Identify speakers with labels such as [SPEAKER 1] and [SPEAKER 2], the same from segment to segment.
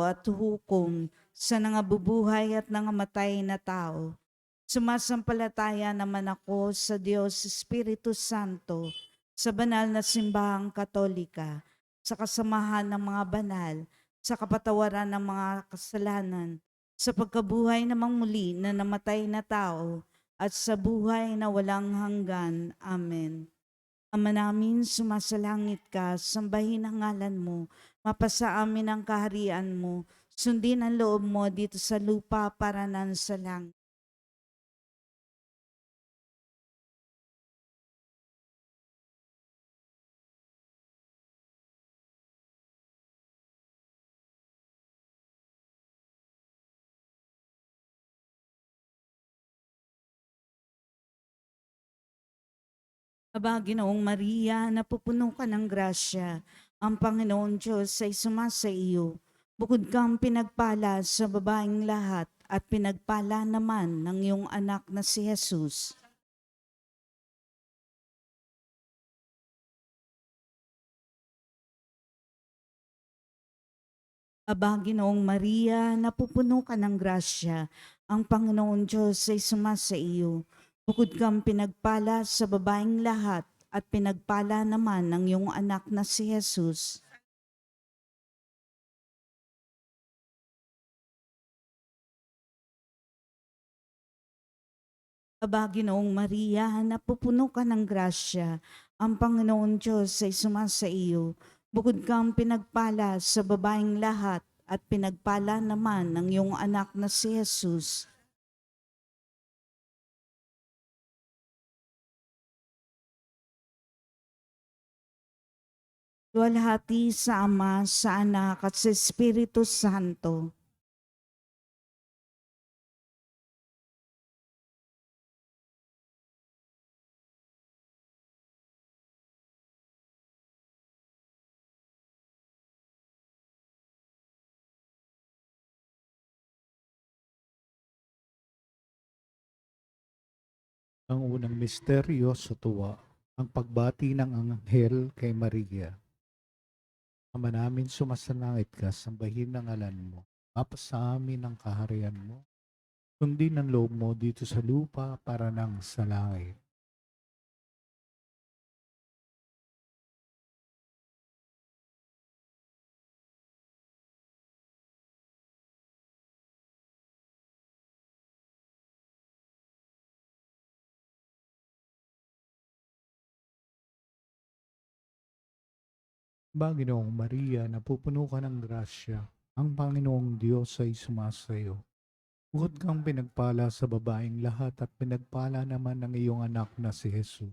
[SPEAKER 1] at hukom sa nangabubuhay at nangamatay na tao. Sumasampalataya naman ako sa Diyos Espiritu Santo, sa banal na simbahang Katolika, sa kasamahan ng mga banal, sa kapatawaran ng mga kasalanan, sa pagkabuhay namang muli na namatay na tao, at sa buhay na walang hanggan. Amen. Ama namin, sumasalangit ka, sambahin ang ngalan mo, mapasa amin ang kaharian mo, sundin ang loob mo dito sa lupa para nan sa langit. Aba, Ginoong Maria, napupuno ka ng grasya. Ang Panginoon Diyos ay sumasa iyo. Bukod kang pinagpala sa babaeng lahat at pinagpala naman ng iyong anak na si Jesus. Aba, Ginoong Maria, napupuno ka ng grasya. Ang Panginoon Diyos ay sumasa iyo. Bukod kang pinagpala sa babaeng lahat at pinagpala naman ng iyong anak na si Jesus. Aba, Ginoong Maria, napupuno ka ng grasya. Ang Panginoon Diyos ay sumasa iyo. Bukod kang pinagpala sa babaeng lahat at pinagpala naman ng iyong anak na si Jesus. Luwalhati sa Ama, sa Anak at sa Espiritu Santo.
[SPEAKER 2] Ang unang misteryo sa tuwa, ang pagbati ng anghel kay Maria. Ama namin, sumasalangit ka, sambahin ang ngalan mo. Mapasa amin ang kaharian mo. Sundin ang loob mo dito sa lupa para nang sa langit. Ginoong Maria, napupuno ka ng grasya. Ang Panginoong Diyos ay sumasayo. Bukod kang pinagpala sa babaeng lahat at pinagpala naman ng iyong anak na si Jesus.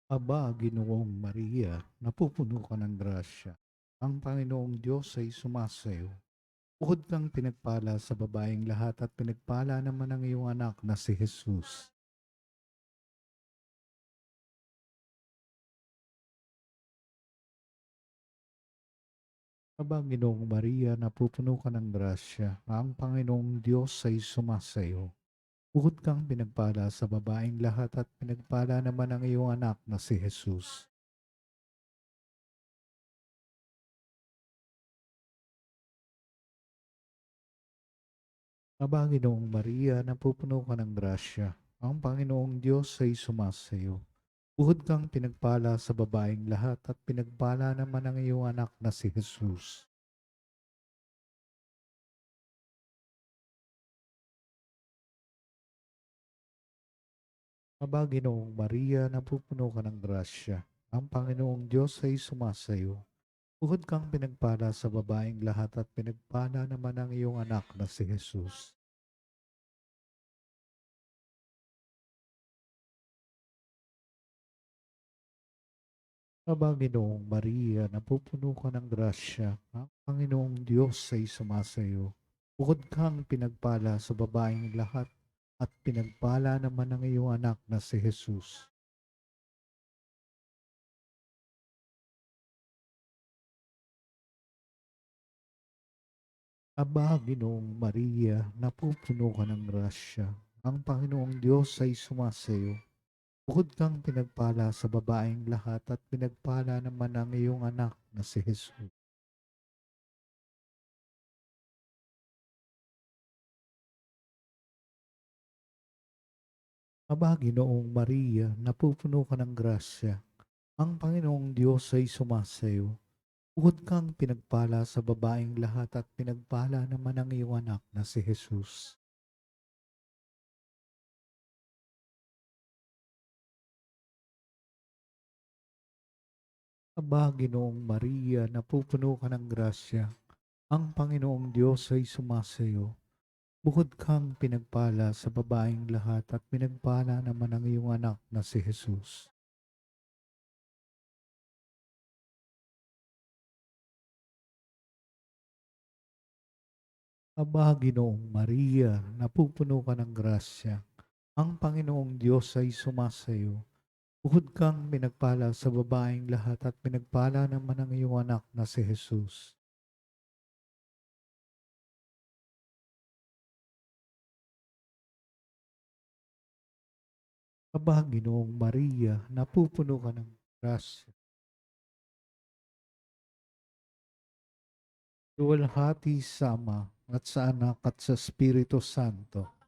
[SPEAKER 2] Ginoong Maria, napupuno ka ng grasya. Ang Panginoong Diyos ay sumasayo. Bukod kang pinagpala sa babaeng lahat at pinagpala naman ang iyong anak na si Jesus. Ginoong Maria, napupuno ka ng grasya. Ang Panginoong Diyos ay sumasayo. Bukod kang pinagpala sa babaeng lahat at pinagpala naman ang iyong anak na si Jesus. Ginoong Maria, napupuno ka ng grasya. Ang Panginoong Diyos ay sumasayo. Bukod kang pinagpala sa babaeng lahat at pinagpala naman ang iyong anak na si Jesus. Ginoong Maria, napupuno ka ng grasya. Ang Panginoong Diyos ay sumasayo. Bukod kang pinagpala sa babaeng lahat at pinagpala naman ang iyong anak na si Jesus. Ginoong Maria, napupuno ka ng grasya. Ang Panginoong Diyos ay sumasayo. Bukod kang pinagpala sa babaeng lahat at pinagpala naman ang iyong anak na si Jesus. Ginoong Maria, napupuno ka ng grasya. Ang Panginoong Diyos ay sumasayo. Bukod kang pinagpala sa babaeng lahat at pinagpala naman ang iyong anak na si Jesus. Aba, Ginoong Maria, napupuno ka ng grasya. Ang Panginoong Diyos ay sumasayo. Bukod kang pinagpala sa babaeng lahat at pinagpala naman ang iyong anak na si Jesus. Aba, Ginoong Maria, napupuno ka ng grasya. Ang Panginoong Diyos ay sumasayo. Bukod kang pinagpala sa babaeng lahat at pinagpala naman ang iyong anak na si Jesus. Aba, Ginoong Maria, napupuno ka ng grasya. Ang Panginoong Diyos ay sumasayo. Bukod kang pinagpala sa babaeng lahat at pinagpala naman ang iyong anak na si Jesus. Aba, Ginoong Maria, napupuno ka ng grasya. Luwalhati sa Ama at sa Anak at sa Espiritu Santo.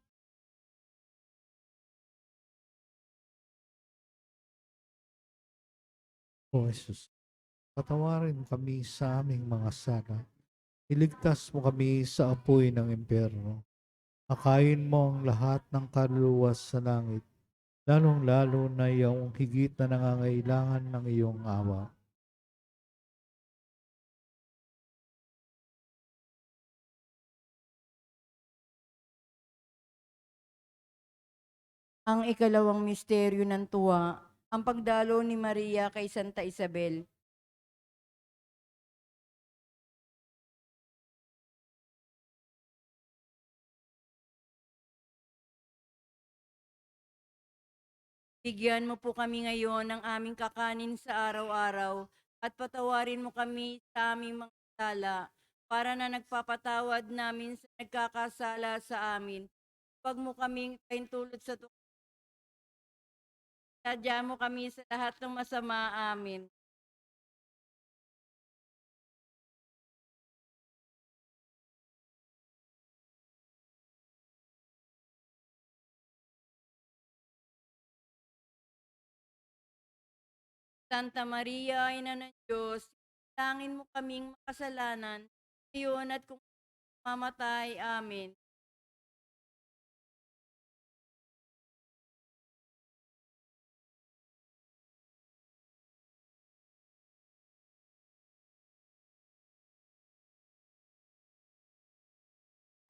[SPEAKER 2] O Jesus, patawarin kami sa aming mga sala. Iligtas mo kami sa apoy ng impyerno. Akayin mo ang lahat ng kaluluwa sa langit, lalong-lalo na yung higit na nangangailangan ng iyong awa.
[SPEAKER 3] Ang ikalawang misteryo ng tuwa, ang pagdalo ni Maria kay Santa Isabel. Bigyan mo po kami ngayon ng aming kakanin sa araw-araw at patawarin mo kami sa aming mga sala para na nagpapatawad namin sa nagkakasala sa amin. Huwag mo kaming paintulot sa tukso. Sadya mo kami sa lahat ng masama amin. Santa Maria, Ina ng Diyos, langin mo kaming makasalanan, ngayon at kung mamatay. Amen.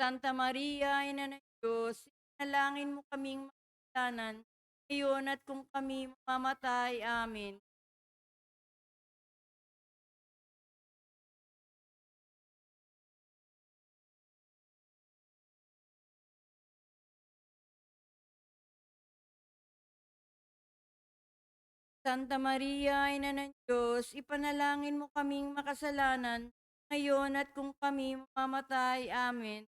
[SPEAKER 3] Santa Maria, Ina ng Diyos, nalangin mo kaming makasalanan, ngayon at kung kami mamatay. Amen. Santa Maria, Ina ng Diyos, ipanalangin mo kaming makasalanan, ngayon at kung kami mamatay. Amen.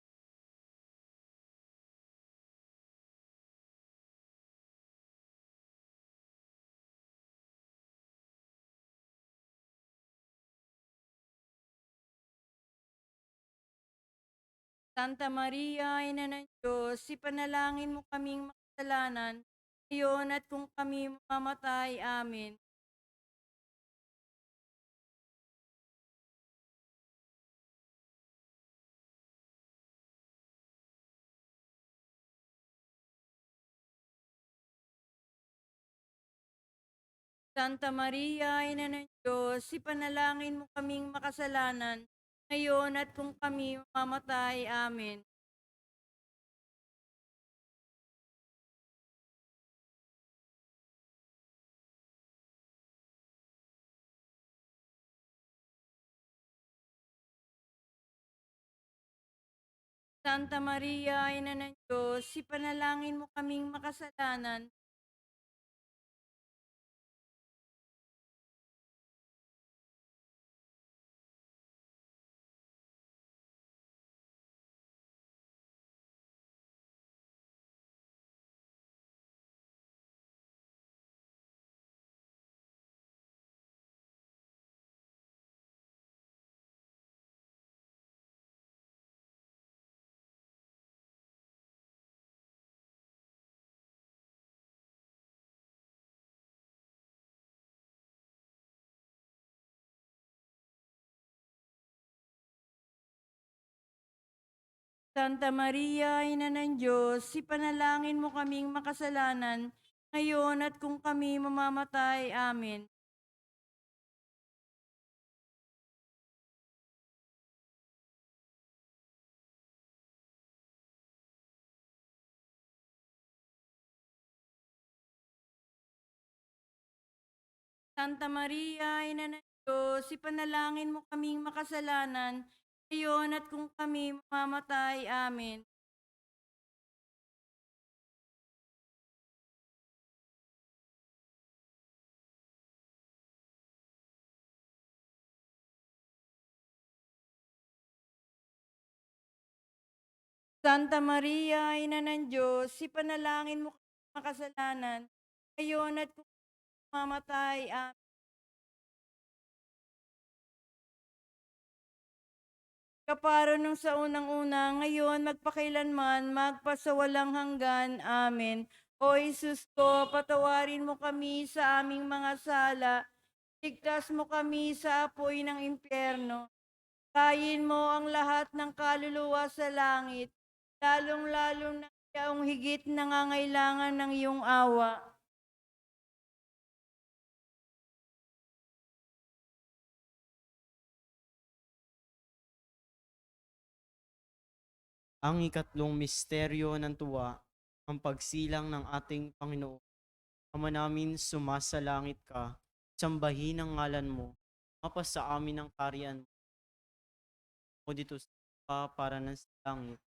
[SPEAKER 3] Santa Maria, Ina ng Diyos, ipanalangin mo kaming makasalanan, ngayon at kung kami mamatay. Amen. Santa Maria, Ina ng Diyos, ipanalangin mo kaming makasalanan, ngayon at kung kami mamatay. Amen. Santa Maria, Ina ng Diyos, ipanalangin mo kaming makasalanan, Santa Maria, Ina ng Diyos, ipanalangin mo kaming makasalanan, ngayon at kung kami mamamatay. Amen. Santa Maria, Ina ng Diyos, ipanalangin mo kaming makasalanan, ngayon at kung kami mamamatay. Amen. Santa Maria, Ina ng Diyos, ipanalangin mo kaming makasalanan, ngayon at kung mamamatay. Amen. Kaparo nung sa unang-una, ngayon, magpakailanman, magpasawalang hanggan. Amen. O Isus ko, patawarin mo kami sa aming mga sala, ligtas mo kami sa apoy ng impyerno, kayin mo ang lahat ng kaluluwa sa langit, lalong-lalong na yaong higit nangangailangan ng iyong awa.
[SPEAKER 4] Ang ikatlong misteryo ng tuwa, ang pagsilang ng ating Panginoon. Ama namin, sumasalangit ka, sambahin ang ngalan mo, mapasa amin ang kariyan mo, o dito sa lupa para ng sa langit.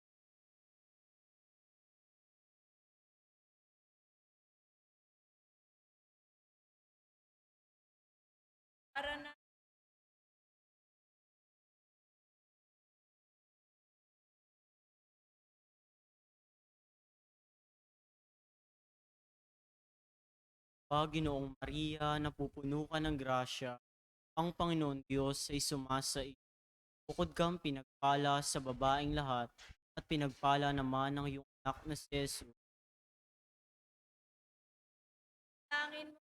[SPEAKER 3] Para na
[SPEAKER 4] Ginoong Maria, napupuno ka ng grasya, ang Panginoon Diyos ay sumasa iyo. Bukod kang pinagpala sa babaeng lahat, at pinagpala naman ng iyong anak na si Jesus.
[SPEAKER 3] langin mo,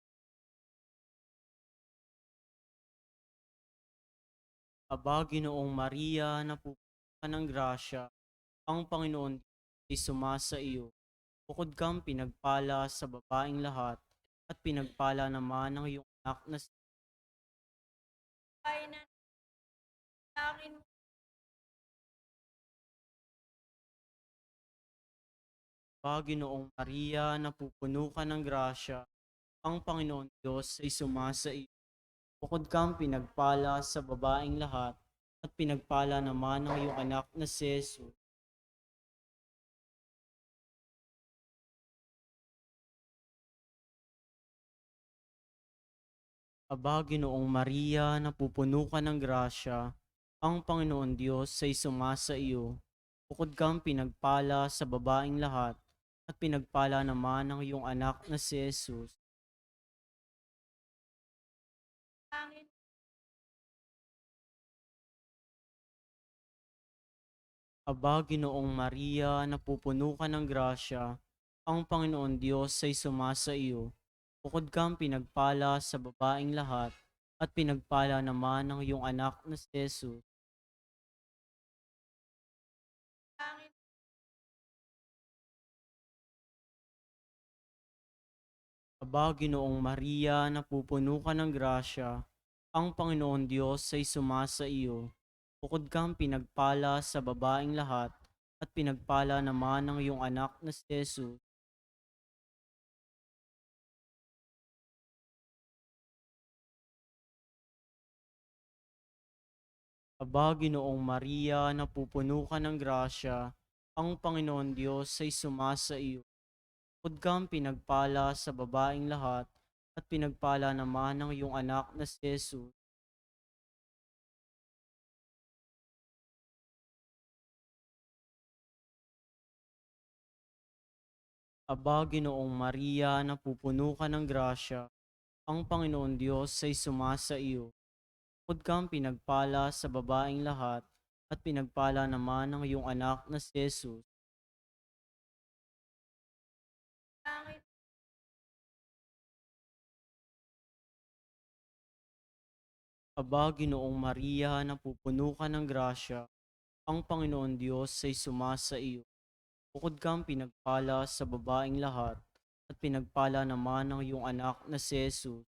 [SPEAKER 4] Ginoong Maria, napupuno ka ng grasya, ang Panginoon Diyos ay sumasa iyo. Bukod kang pinagpala sa babaeng lahat, at pinagpala naman ng iyong anak na si
[SPEAKER 3] ay na langin mo,
[SPEAKER 4] Ginoong Maria, napupuno ka ng grasya, ang Panginoon Diyos ay sumasa iyo. Bukod kang pinagpala sa babaeng lahat, at pinagpala naman ng iyong anak na si Jesus. Ginoong Maria, napupuno ka ng grasya, ang Panginoon Diyos ay sumasa iyo. Bukod kang pinagpala sa babaeng lahat, at pinagpala naman ng iyong anak na si Jesus.
[SPEAKER 3] langin
[SPEAKER 4] Ginoong Maria, napupuno ka ng grasya, ang Panginoon Diyos ay sumasa iyo. Bukod kang pinagpala sa babaeng lahat, at pinagpala naman ng iyong anak na si Jesus.
[SPEAKER 3] langin
[SPEAKER 4] Ginoong Maria, napupuno ka ng grasya, ang Panginoon Diyos ay sumasa iyo. Bukod kang pinagpala sa babaeng lahat, at pinagpala naman ng iyong anak na si Jesus. Ginoong Maria, napupuno ka ng grasya, ang Panginoon Diyos ay sumasa iyo. Bukod kang pinagpala sa babaeng lahat, at pinagpala naman ng iyong anak na si Jesus. Ginoong Maria, napupuno ka ng grasya, ang Panginoon Diyos ay sumasa iyo. Bukod kang pinagpala sa babaeng lahat, at pinagpala naman ng iyong anak na si Jesus.
[SPEAKER 3] langin
[SPEAKER 4] Ginoong Maria, napupuno ka ng grasya, Ang Panginoon Diyos ay sumasa iyo. Bukod kang pinagpala sa babaeng lahat, at pinagpala naman ng iyong anak na si Jesus.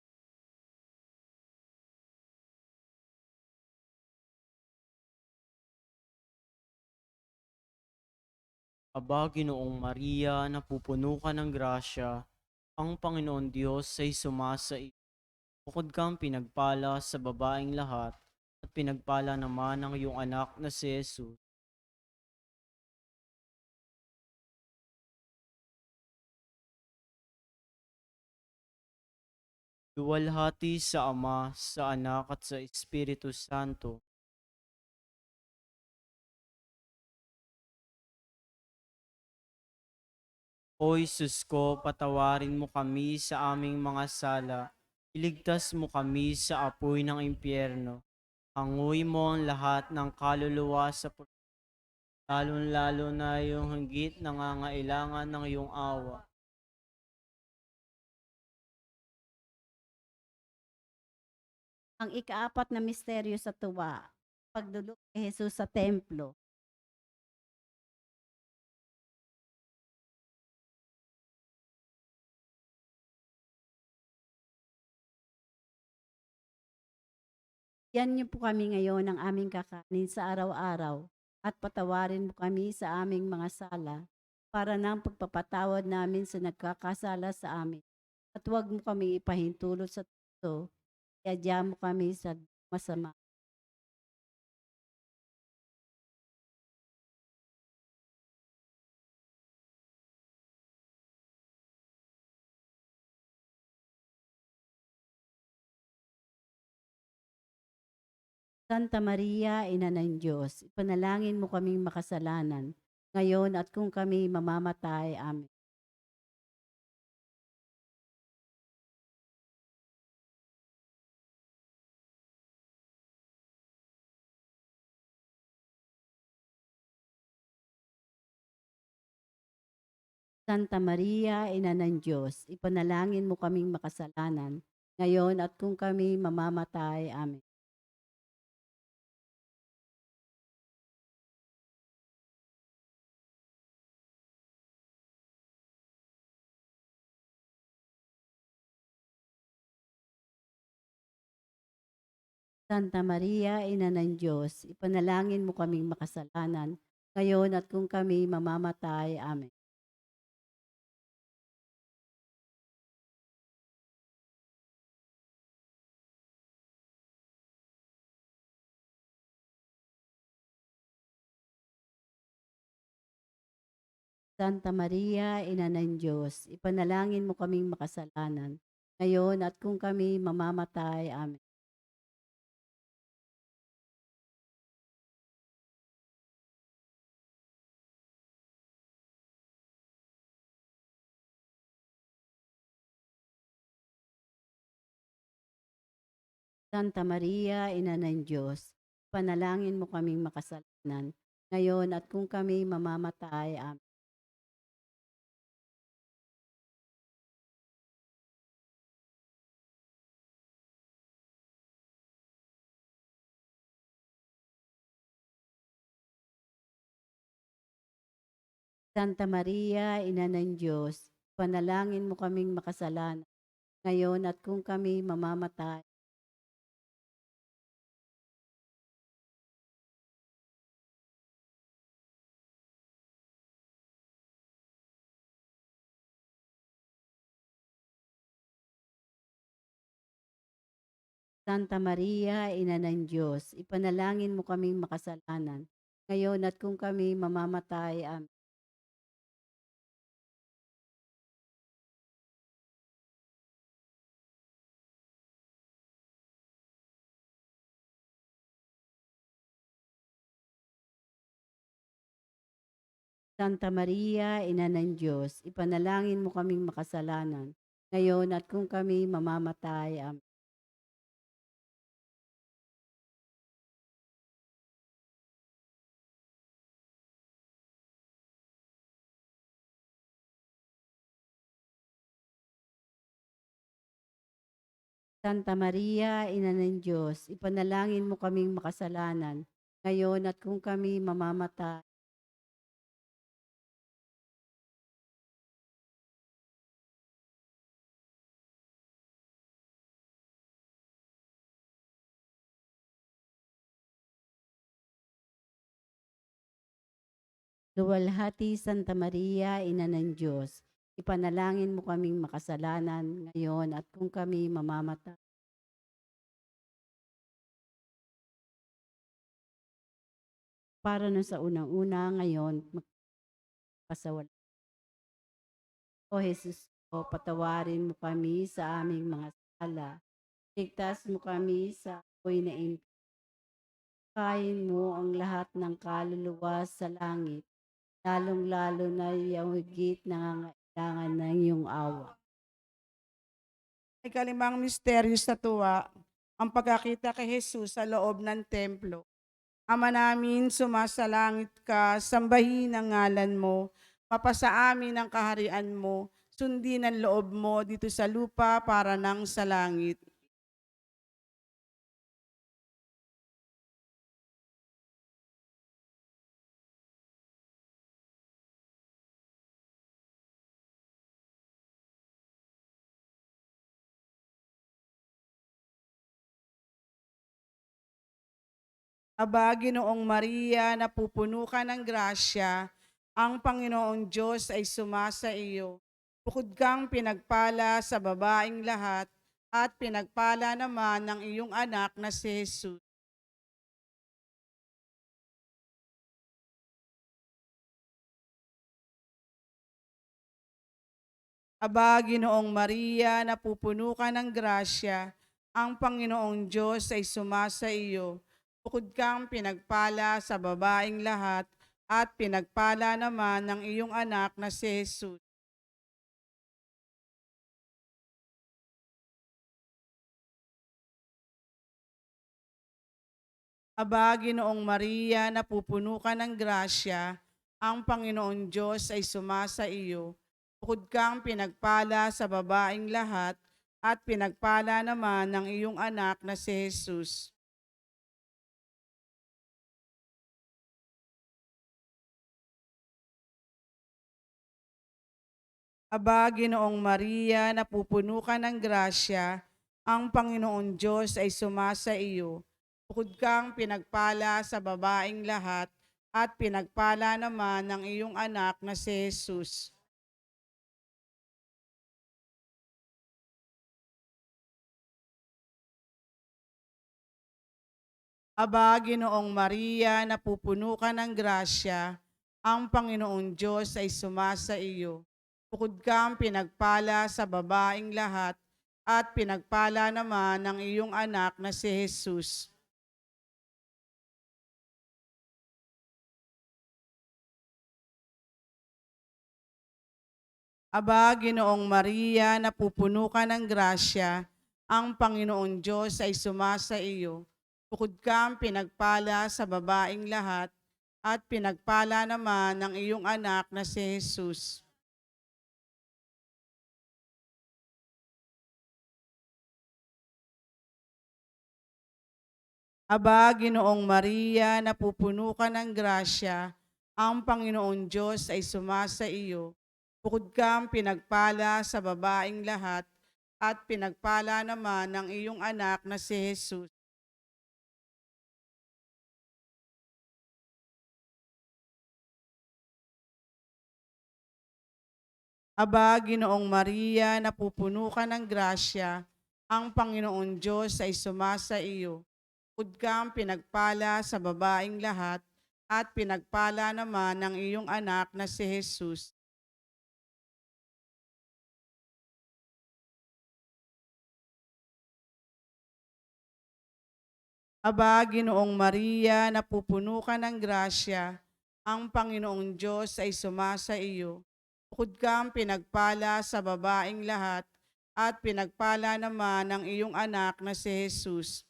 [SPEAKER 4] Aba, Ginoong Maria, napupuno ka ng grasya, ang Panginoon Diyos ay sumasa iyo. Bukod kang pinagpala sa babaeng lahat, at pinagpala naman ng iyong anak na si Jesus. Luwalhati sa Ama, sa Anak at sa Espiritu Santo. O Jesus ko, patawarin mo kami sa aming mga sala. Iligtas mo kami sa apoy ng impyerno. Hanguin mo ang lahat ng kaluluwa sa lalong-lalo na yung hinggit nangangailangan ng iyong awa.
[SPEAKER 5] Ang ikaapat na misteryo sa tuwa, pagdulog ni Jesus sa templo. Yan niyo po kami ngayon ng aming kakanin sa araw-araw at patawarin mo kami sa aming mga sala para ng pagpapatawad namin sa nagkakasala sa amin. At huwag mo kami ipahintulot sa tuto, iadya mo kami sa masama. Santa Maria, Ina ng Diyos, ipanalangin mo kaming makasalanan, ngayon at kung kami mamamatay. Amen. Santa Maria, Ina ng Diyos, ipanalangin mo kaming makasalanan, ngayon at kung kami mamamatay. Amen. Santa Maria, Ina ng Diyos, ipanalangin mo kaming makasalanan, ngayon at kung kami mamamatay. Amen. Santa Maria, Ina ng Diyos, ipanalangin mo kaming makasalanan, ngayon at kung kami mamamatay. Amen. Santa Maria, Ina ng Diyos, ipanalangin mo kaming makasalanan, ngayon at kung kami mamamatay. Amen. Santa Maria, Ina ng Diyos, panalangin mo kaming makasalanan, ngayon at kung kami mamamatay. Santa Maria, Ina ng Diyos, ipanalangin mo kaming makasalanan, ngayon at kung kami mamamatay. Amen. Santa Maria, Ina ng Diyos, ipanalangin mo kaming makasalanan, ngayon at kung kami mamamatay. Amen. Santa Maria, Ina ng Diyos, ipanalangin mo kaming makasalanan, ngayon at kung kami mamamatay. Luwalhati Santa Maria, Ina ng Diyos, ipanalangin mo kaming makasalanan ngayon at kung kami mamamatay. Para nun sa unang-una ngayon, magpasawal. O Jesus ko, patawarin mo kami sa aming mga sala. Ligtas mo kami sa apoy na impyerno. Kain mo ang lahat ng kaluluwa sa langit, lalong-lalo na yung higit nangangailangan ng iyong awa.
[SPEAKER 6] Ikalimang misteryo sa tuwa, ang pagkakita kay Jesus sa loob ng templo. Ama namin, sumasalangit ka, sambahin ang ngalan mo, mapasa amin ang kaharian mo, sundin ang loob mo dito sa lupa para nang sa langit. Aba, Ginoong Maria, napupuno ka ng grasya, ang Panginoong Diyos ay sumasa iyo. Bukod kang pinagpala sa babaeng lahat, at pinagpala naman ng iyong anak na si Jesus. Aba, Ginoong Maria, napupuno ka ng grasya, ang Panginoong Diyos ay sumasa iyo. Bukod kang pinagpala sa babaeng lahat, at pinagpala naman ng iyong anak na si Jesus. Aba, Ginoong Maria, napupuno ka ng grasya, ang Panginoong Diyos ay sumasa iyo. Bukod kang pinagpala sa babaeng lahat, at pinagpala naman ng iyong anak na si Jesus. Aba, Ginoong Maria, napupuno ka ng grasya, ang Panginoong Diyos ay sumasa iyo. Bukod kang pinagpala sa babaeng lahat, at pinagpala naman ng iyong anak na si Jesus. Aba, Ginoong Maria, napupuno ka ng grasya, ang Panginoong Diyos ay sumasa iyo. Bukod kang pinagpala sa babaeng lahat, at pinagpala naman ng iyong anak na si Jesus. Aba, Ginoong Maria, napupuno ka ng grasya, ang Panginoong Diyos ay sumasa iyo. Bukod kang pinagpala sa babaeng lahat, at pinagpala naman ng iyong anak na si Jesus. Aba, Ginoong Maria, napupuno ka ng grasya, ang Panginoong Diyos ay sumasa iyo. Bukod kang pinagpala sa babaeng lahat, at pinagpala naman ng iyong anak na si Jesus. Aba, Ginoong Maria, napupuno ka ng grasya, ang Panginoong Diyos ay sumasa iyo. Bukod kang pinagpala sa babaeng lahat, at pinagpala naman ng iyong anak na si Jesus. Aba, Ginoong Maria, napupuno ka ng grasya, ang Panginoong Diyos ay sumasa iyo. Bukod kang pinagpala sa babaeng lahat, at pinagpala naman ng iyong anak na si Jesus.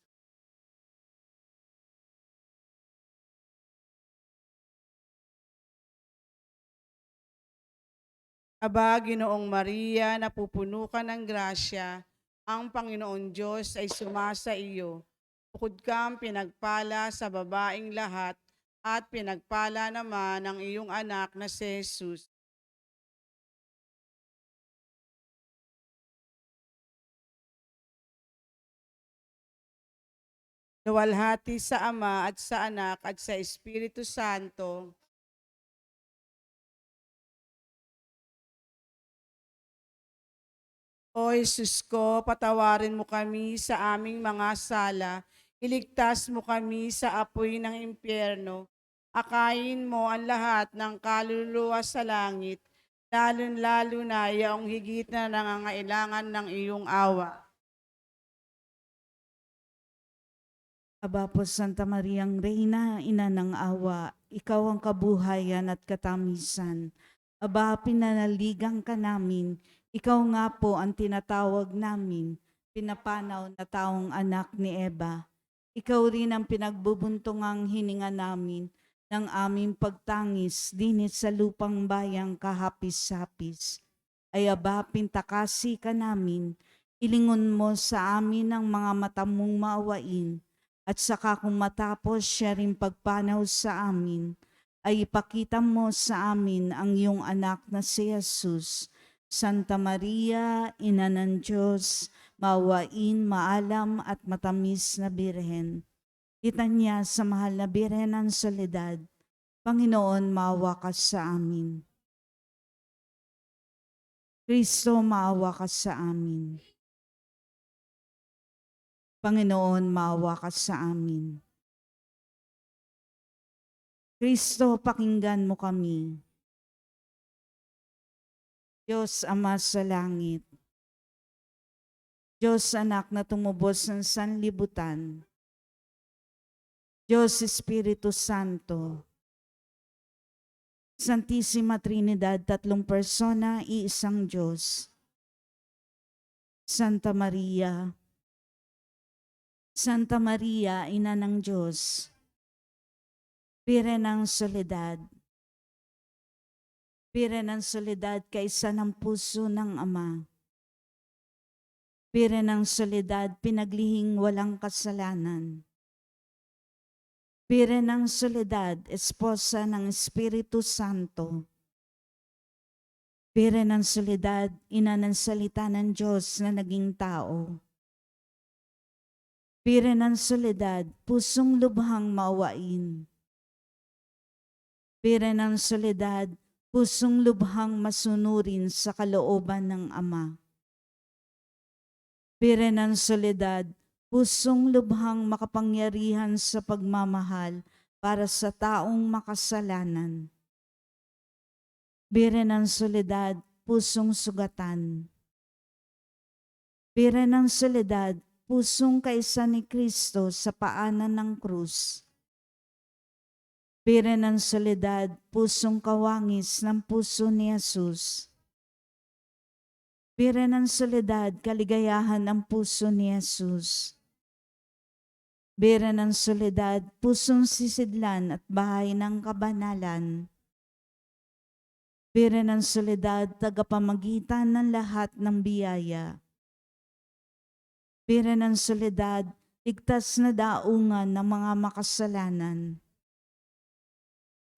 [SPEAKER 6] Aba, Ginoong Maria, napupuno ka ng grasya, ang Panginoong Diyos ay sumasa iyo. Bukod kang pinagpala sa babaing lahat, at pinagpala naman ang iyong anak na si Jesus. Luwalhati sa Ama at sa Anak at sa Espiritu Santo. O Jesus ko, patawarin mo kami sa aming mga sala. Iligtas mo kami sa apoy ng impyerno. Akayin mo ang lahat ng kaluluwa sa langit, lalo-lalo na yaong higit na nangangailangan ng iyong awa.
[SPEAKER 1] Aba po Santa Mariang Reina, Ina ng Awa, Ikaw ang kabuhayan at katamisan. Aba, pinanaligan ka namin, Ikaw nga po ang tinatawag namin, pinapanaw na taong anak ni Eva. Ikaw rin ang pinagbubuntungang hininga namin ng aming pagtangis dinit sa lupang bayang kahapis-hapis. Ay aba, pintakasi ka namin, ilingon mo sa amin ang mga mata mong maawain, at saka kung matapos siya rin pagpanaw sa amin, ay ipakita mo sa amin ang iyong anak na si Jesus. Santa Maria, Ina ng Diyos, maawain, maalam at matamis na Birhen. Litanya sa mahal na Birhen ng Soledad, Panginoon, maawa ka sa amin. Kristo, maawa ka sa amin. Panginoon, maawa ka sa amin. Kristo, pakinggan mo kami. Diyos Ama sa langit, Diyos Anak na tumubos ng sanlibutan, Diyos Espiritu Santo, Santissima Trinidad, tatlong persona, iisang Diyos. Santa Maria, Santa Maria, Ina ng Diyos, Pire ng Soledad, Pire ng Soledad kaysa ng puso ng Ama, Pire ng Soledad pinaglihing walang kasalanan, Pire ng Soledad, esposa ng Espiritu Santo, Pire ng Soledad, ina ng salita ng Diyos na naging tao, Pire ng Soledad, pusong lubhang maawain. Pire ng Soledad, pusong lubhang masunurin sa kalooban ng Ama. Pire ng Soledad, pusong lubhang makapangyarihan sa pagmamahal para sa taong makasalanan. Pire ng Soledad, pusong sugatan. Pire ng Soledad, pusong kaisa ni Kristo sa paanan ng krus. Pire ng Soledad, pusong kawangis ng puso ni Jesus. Pire ng Soledad, kaligayahan ng puso ni Jesus. Pire ng Soledad, pusong sisidlan at bahay ng kabanalan. Pire ng Soledad, tagapamagitan ng lahat ng biyaya. Pire ng Soledad, ligtas na daungan ng mga makasalanan.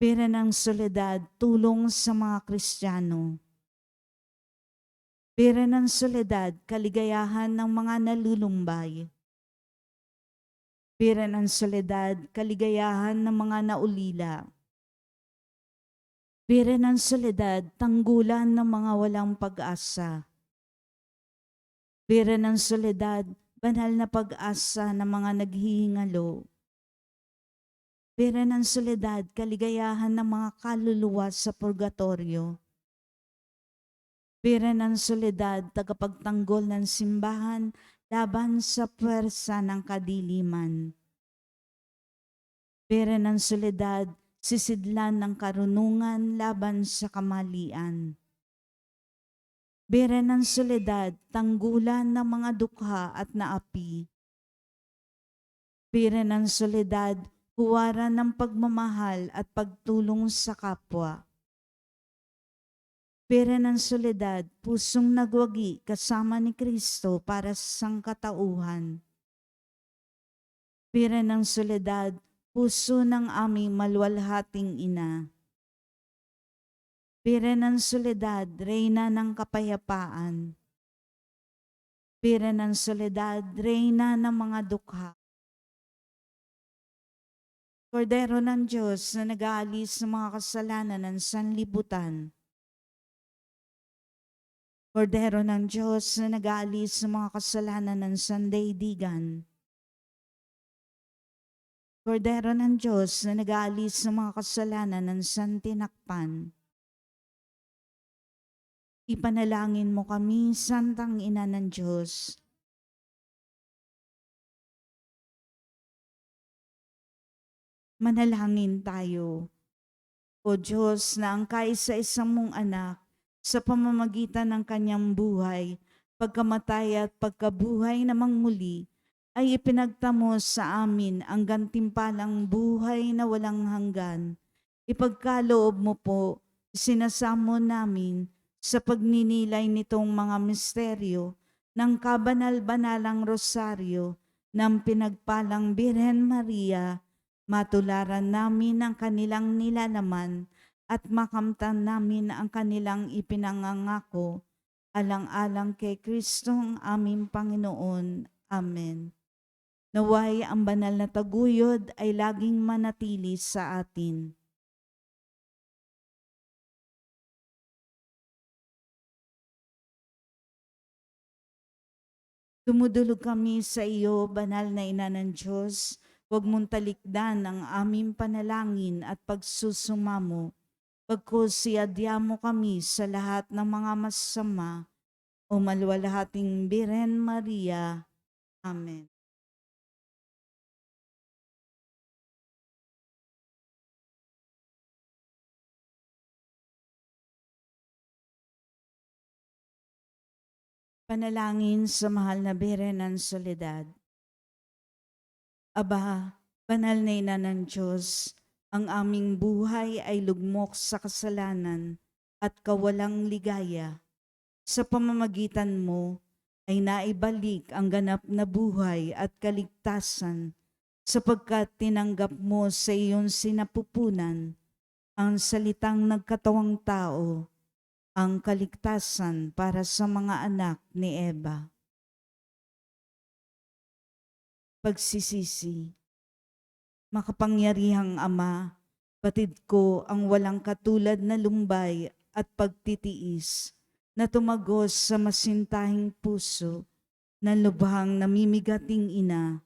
[SPEAKER 1] Pire ng Soledad, tulong sa mga Kristiyano. Pire ng Soledad, kaligayahan ng mga nalulumbay. Pire ng Soledad, kaligayahan ng mga naulila. Pire ng Soledad, tanggulan ng mga walang pag-asa. Pire ng Soledad, banal na pag-asa ng mga naghihingalo. Pire ng Soledad, kaligayahan ng mga kaluluwa sa purgatorio. Pire ng Soledad, tagapagtanggol ng simbahan laban sa puwersa ng kadiliman. Pire ng Soledad, sisidlan ng karunungan laban sa kamalian. Pire ng Soledad, tanggulan ng mga dukha at naapi. Pire ng Soledad, huwaran ng pagmamahal at pagtulong sa kapwa. Pire ng Soledad, pusong nagwagi kasama ni Kristo para sa sangkatauhan. Bira ng soledad, puso ng aming malwalhating ina. Bira ng soledad, reyna ng kapayapaan. Bira ng soledad, reyna ng mga dukha. Kordero ng Diyos na nag-aalis ng mga kasalanan ng sanlibutan. Kordero ng Diyos na nag-aalis ng mga kasalanan ng sandaigdigan. Kordero ng Diyos na nag-aalis ng mga kasalanan ng santinakpan. Ipanalangin mo kami, Santang Ina ng Diyos. Manalangin tayo. O Diyos na ang kaisa-isang mong anak sa pamamagitan ng kanyang buhay, pagkamatay at pagkabuhay namang muli, ay ipinagtamo sa amin ang gantimpalang buhay na walang hanggan. Ipagkaloob mo po, sinasamo namin sa pagninilay nitong mga misteryo ng kabanal-banalang rosaryo ng pinagpalang Birhen Maria, matularan namin ang kanilang nilalaman at makamtan namin ang kanilang ipinangangako, alang-alang kay Kristong aming Panginoon. Amen. Naway ang banal na taguyod ay laging manatili sa atin. Dumudulog kami sa iyo, banal na Ina ng Diyos. Huwag mong talikdan ang aming panalangin at pagsusumamo. Pagkus siadya mo kami sa lahat ng mga masama, o malwalhating Birhen Maria. Amen. Panalangin sa mahal na Birhen ng Soledad. Aba, banal na Ina ng Diyos, ang aming buhay ay lugmok sa kasalanan at kawalang ligaya. Sa pamamagitan mo ay naibalik ang ganap na buhay at kaligtasan, sapagkat tinanggap mo sa iyong sinapupunan ang salitang nagkatawang tao, ang kaligtasan para sa mga anak ni Eva. Pagsisisi. Makapangyarihang Ama, batid ko ang walang katulad na lumbay at pagtitiis na tumagos sa masintahing puso ng lubhang namimigating ina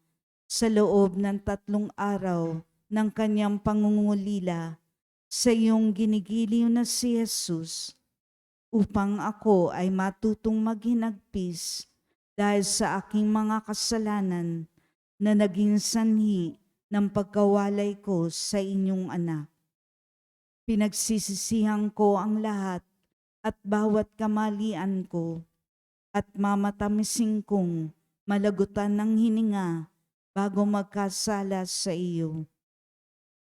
[SPEAKER 1] sa loob ng 3 araw ng kanyang pangungulila sa iyong ginigiliw na si Jesus, upang ako ay matutong maghinagpis dahil sa aking mga kasalanan na naging sanhi ng pagkawalay ko sa inyong anak. Pinagsisisihan ko ang lahat at bawat kamalian ko at mamatamisin kong malagutan ng hininga bago magkasala sa iyo.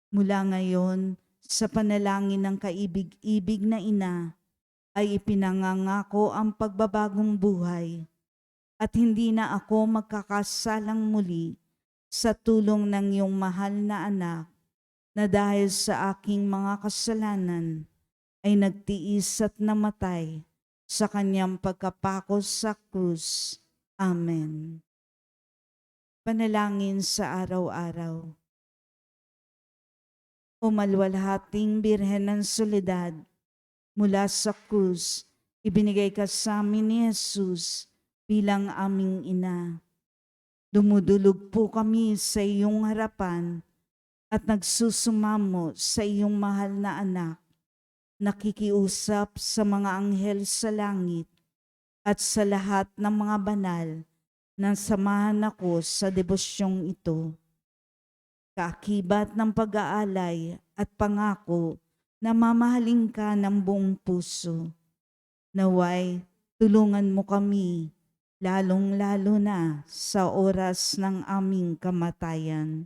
[SPEAKER 1] Mula ngayon, sa panalangin ng kaibig-ibig na ina, ay ipinangangako ang pagbabagong buhay at hindi na ako magkakasalang muli sa tulong ng iyong mahal na anak na dahil sa aking mga kasalanan ay nagtiis at namatay sa kanyang pagkapako sa krus. Amen. Panalangin sa araw-araw. O malwalhating Birhen ng Soledad, mula sa krus, ibinigay ka sa amin ni Jesus bilang aming ina. Dumudulog po kami sa iyong harapan at nagsusumamo sa iyong mahal na anak, nakikiusap sa mga anghel sa langit at sa lahat ng mga banal na samahan ako sa debosyong ito. Kaakibat ng pag-aalay at pangako na mamahalin ka ng buong puso. Naway, tulungan mo kami, lalong-lalo na sa oras ng aming kamatayan.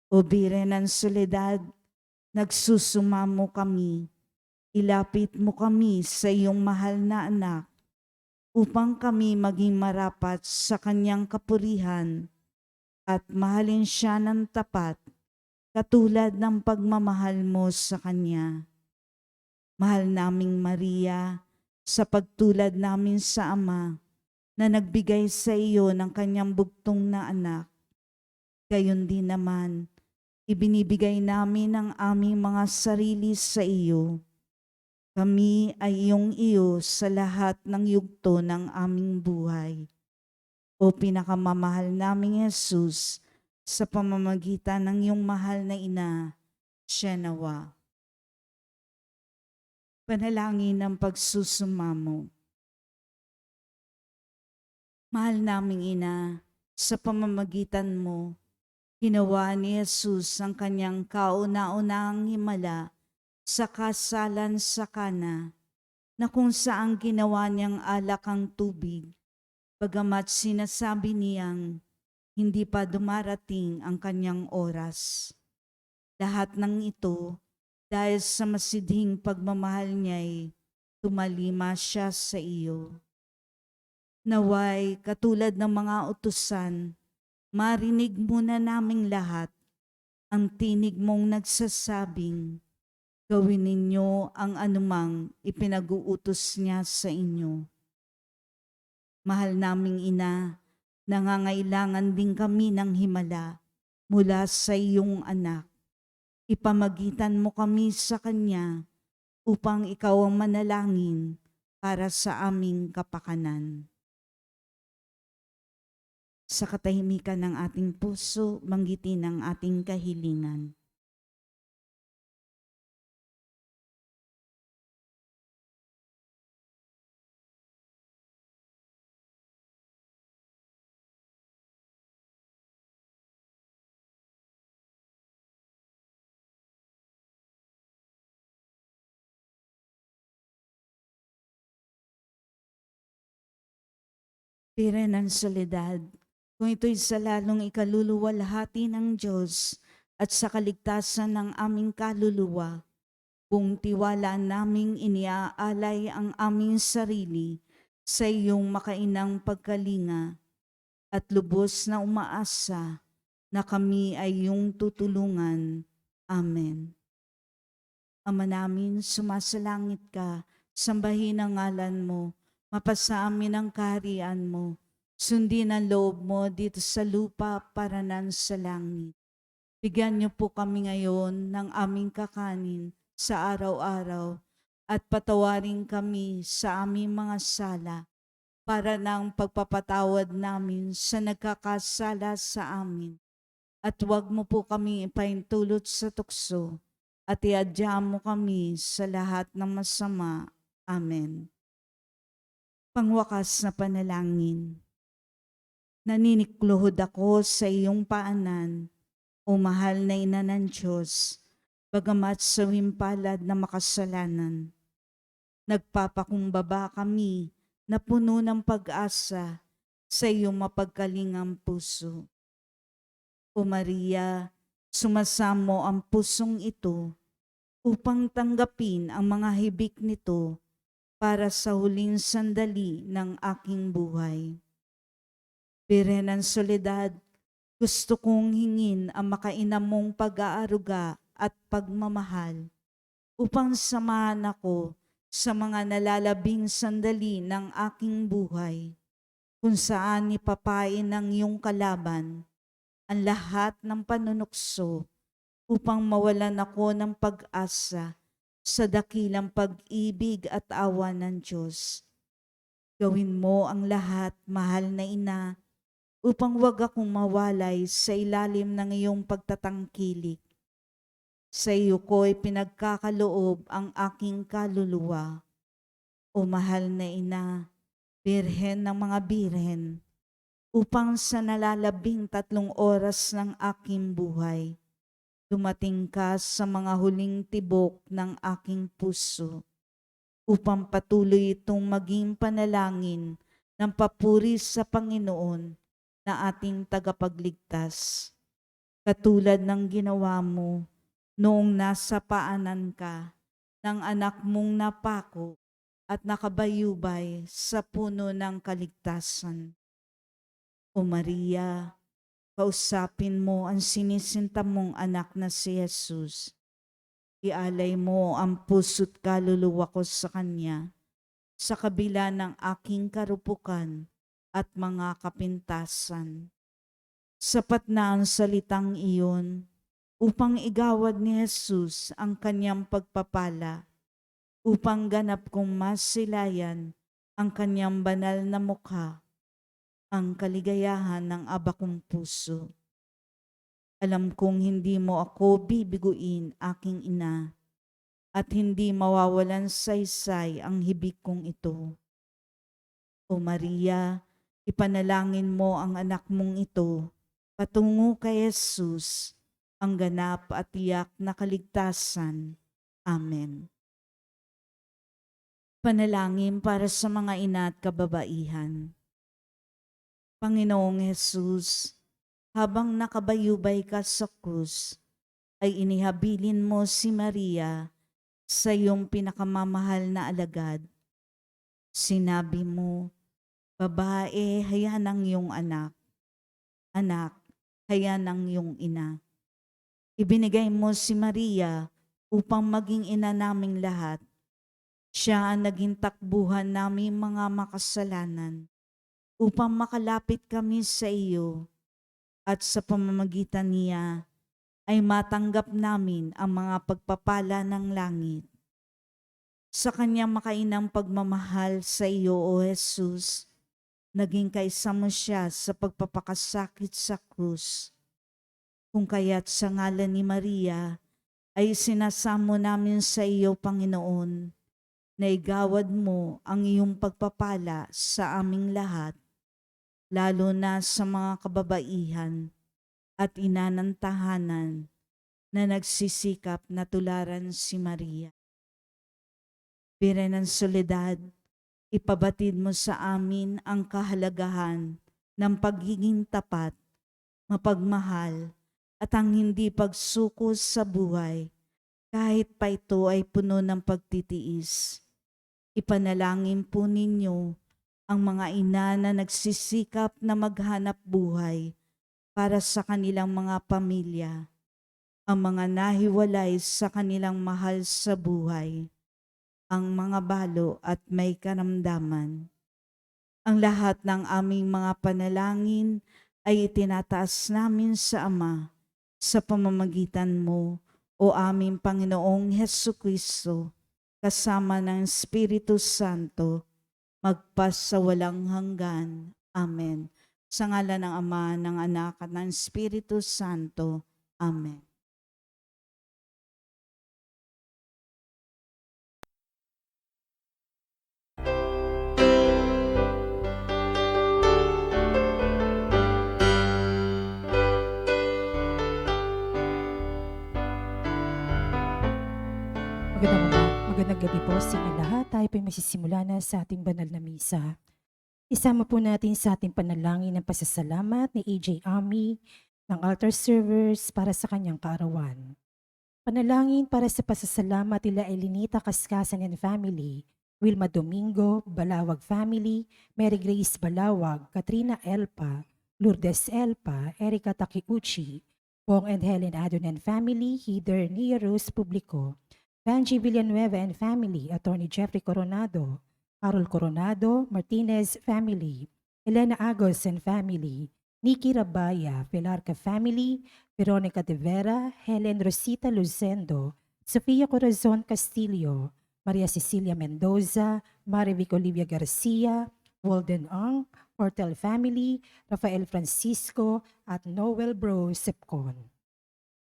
[SPEAKER 1] O Birhen ng Soledad, nagsusumamo kami, ilapit mo kami sa iyong mahal na anak upang kami maging marapat sa kanyang kapurihan at mahalin siya ng tapat katulad ng pagmamahal mo sa Kanya. Mahal naming Maria, sa pagtulad namin sa Ama na nagbigay sa iyo ng Kanyang bugtong na anak, gayon din naman, ibinibigay namin ang aming mga sarili sa iyo. Kami ay iyong iyo sa lahat ng yugto ng aming buhay. O pinakamamahal naming Jesus, sa pamamagitan ng iyong mahal na ina, siya nawa. Panalangin ng pagsusumamo. Mahal naming ina, sa pamamagitan mo, ginawa ni Jesus ang kanyang kauna-unahang himala sa kasalan sa Kana, na kung saan ginawa niyang alak ang tubig, bagamat sinasabi niyang hindi pa dumarating ang kanyang oras. Lahat ng ito dahil sa masidhing pagmamahal niya'y tumalima siya sa iyo. Naway, katulad ng mga utusan, marinig muna naming lahat ang tinig mong nagsasabing, gawin ninyo ang anumang ipinag-uutos niya sa inyo. Mahal naming ina, nangangailangan din kami ng himala mula sa iyong anak. Ipamagitan mo kami sa Kanya upang ikaw ang manalangin para sa aming kapakanan. Sa katahimikan ng ating puso, banggitin ang ating kahilingan. Pira ng soledad, kung ito'y sa lalong ikaluluwalhati ng Diyos at sa kaligtasan ng aming kaluluwa, buong tiwala naming iniaalay ang aming sarili sa iyong makainang pagkalinga at lubos na umaasa na kami ay iyong tutulungan. Amen. Ama namin, sumasalangit ka, sambahin ang ngalan mo, mapasa amin ang kaharian mo, sundin ang loob mo dito sa lupa para nan sa langit. Bigyan niyo po kami ngayon ng aming kakanin sa araw-araw at patawarin kami sa aming mga sala para ng pagpapatawad namin sa nagkakasala sa amin. At huwag mo po kami ipaintulot sa tukso at iadya mo kami sa lahat ng masama. Amen. Pangwakas na panalangin. Naninikluhod ako sa iyong paanan, o mahal na ina ng Diyos, bagamat sa wimpalad na makasalanan. Nagpapakumbaba kami na puno ng pag-asa sa iyong mapagkalingang puso. O Maria, sumasamo ang pusong ito upang tanggapin ang mga hibik nito para sa huling sandali ng aking buhay. Birhen ng soledad, gusto kong hingin ang makainam mong pag-aaruga at pagmamahal upang samahan ako sa mga nalalabing sandali ng aking buhay, kung saan ipapain ng iyong kalaban ang lahat ng panunukso upang mawalan ako ng pag-asa sa dakilang pag-ibig at awa ng Diyos. Gawin mo ang lahat, mahal na ina, upang wag akong mawalay sa ilalim ng iyong pagtatangkilik. Sa iyo ko'y pinagkakaloob ang aking kaluluwa. O mahal na ina, birhen ng mga birhen, upang sa nalalabing 3 oras ng aking buhay, dumating ka sa mga huling tibok ng aking puso upang patuloy itong maging panalangin ng papuri sa Panginoon na ating tagapagligtas. Katulad ng ginawa mo noong nasa paanan ka ng anak mong napako at nakabayubay sa puno ng kaligtasan. O Maria, Kausapin mo ang sinisinta mong anak na si Jesus. Ialay mo ang puso't kaluluwa ko sa Kanya sa kabila ng aking karupukan at mga kapintasan. Sapat na ang salitang iyon upang igawad ni Jesus ang Kanyang pagpapala, upang ganap kong masilayan ang Kanyang banal na mukha, ang kaligayahan ng aba kong puso. Alam kong hindi mo ako bibiguin, aking ina, at hindi mawawalan saysay ang hibig kong ito. O Maria, ipanalangin mo ang anak mong ito patungo kay Jesus, ang ganap at tiyak na kaligtasan. Amen. Panalangin para sa mga ina at kababaihan. Panginoong Jesus, habang nakabayubay ka sa krus, ay inihabilin mo si Maria sa iyong pinakamamahal na alagad. Sinabi mo, babae, hayan ang iyong anak. Anak, hayan ang iyong ina. Ibinigay mo si Maria upang maging ina naming lahat. Siya ang naging takbuhan naming mga makasalanan upang makalapit kami sa iyo, at sa pamamagitan niya ay matanggap namin ang mga pagpapala ng langit. Sa kanyang makainang pagmamahal sa iyo, O Jesus, naging kaisa mo siya sa pagpapakasakit sa krus. Kung kaya't sa ngalan ni Maria ay sinasamo namin sa iyo, Panginoon, na igawad mo ang iyong pagpapala sa aming lahat, lalo na sa mga kababaihan at ina ng tahanan na nagsisikap na tularan si Maria. Biren ng soledad, ipabatid mo sa amin ang kahalagahan ng pagiging tapat, mapagmahal, at ang hindi pagsuko sa buhay, kahit pa ito ay puno ng pagtitiis. Ipanalangin po ninyo ang mga ina na nagsisikap na maghanap buhay para sa kanilang mga pamilya, ang mga nahiwalay sa kanilang mahal sa buhay, ang mga balo at may karamdaman. Ang lahat ng aming mga panalangin ay itinataas namin sa Ama sa pamamagitan mo, o aming Panginoong Hesukristo, kasama ng Espiritu Santo, magpasawalang hanggan. Amen. Sa ngalan ng Ama, ng Anak, at ng Espiritu Santo. Amen.
[SPEAKER 7] Magandang gabi po sa inyong lahat. Tayo po ay masisimula na sa ating banal na misa. Isama po natin sa ating panalangin ng pasasalamat ni AJ Ami ng altar servers para sa kanyang kaarawan. Panalangin para sa pasasalamat nila Elinita Kaskasan and family, Wilma Domingo, Balawag family, Mary Grace Balawag, Katrina Elpa, Lourdes Elpa, Erica Takiuchi, Pong and Helen Adon and family, Heather Nia Rose Publico, Benji Villanueva and family, Attorney Jeffrey Coronado, Carol Coronado, Martinez family, Elena Agos and family, Nikki Rabaya, Pilarca family, Veronica De Vera, Helen Rosita Lucendo, Sofia Corazon Castillo, Maria Cecilia Mendoza, Marivic Olivia Garcia, Walden Ang, Portel family, Rafael Francisco, at Noel Bro Sepcon.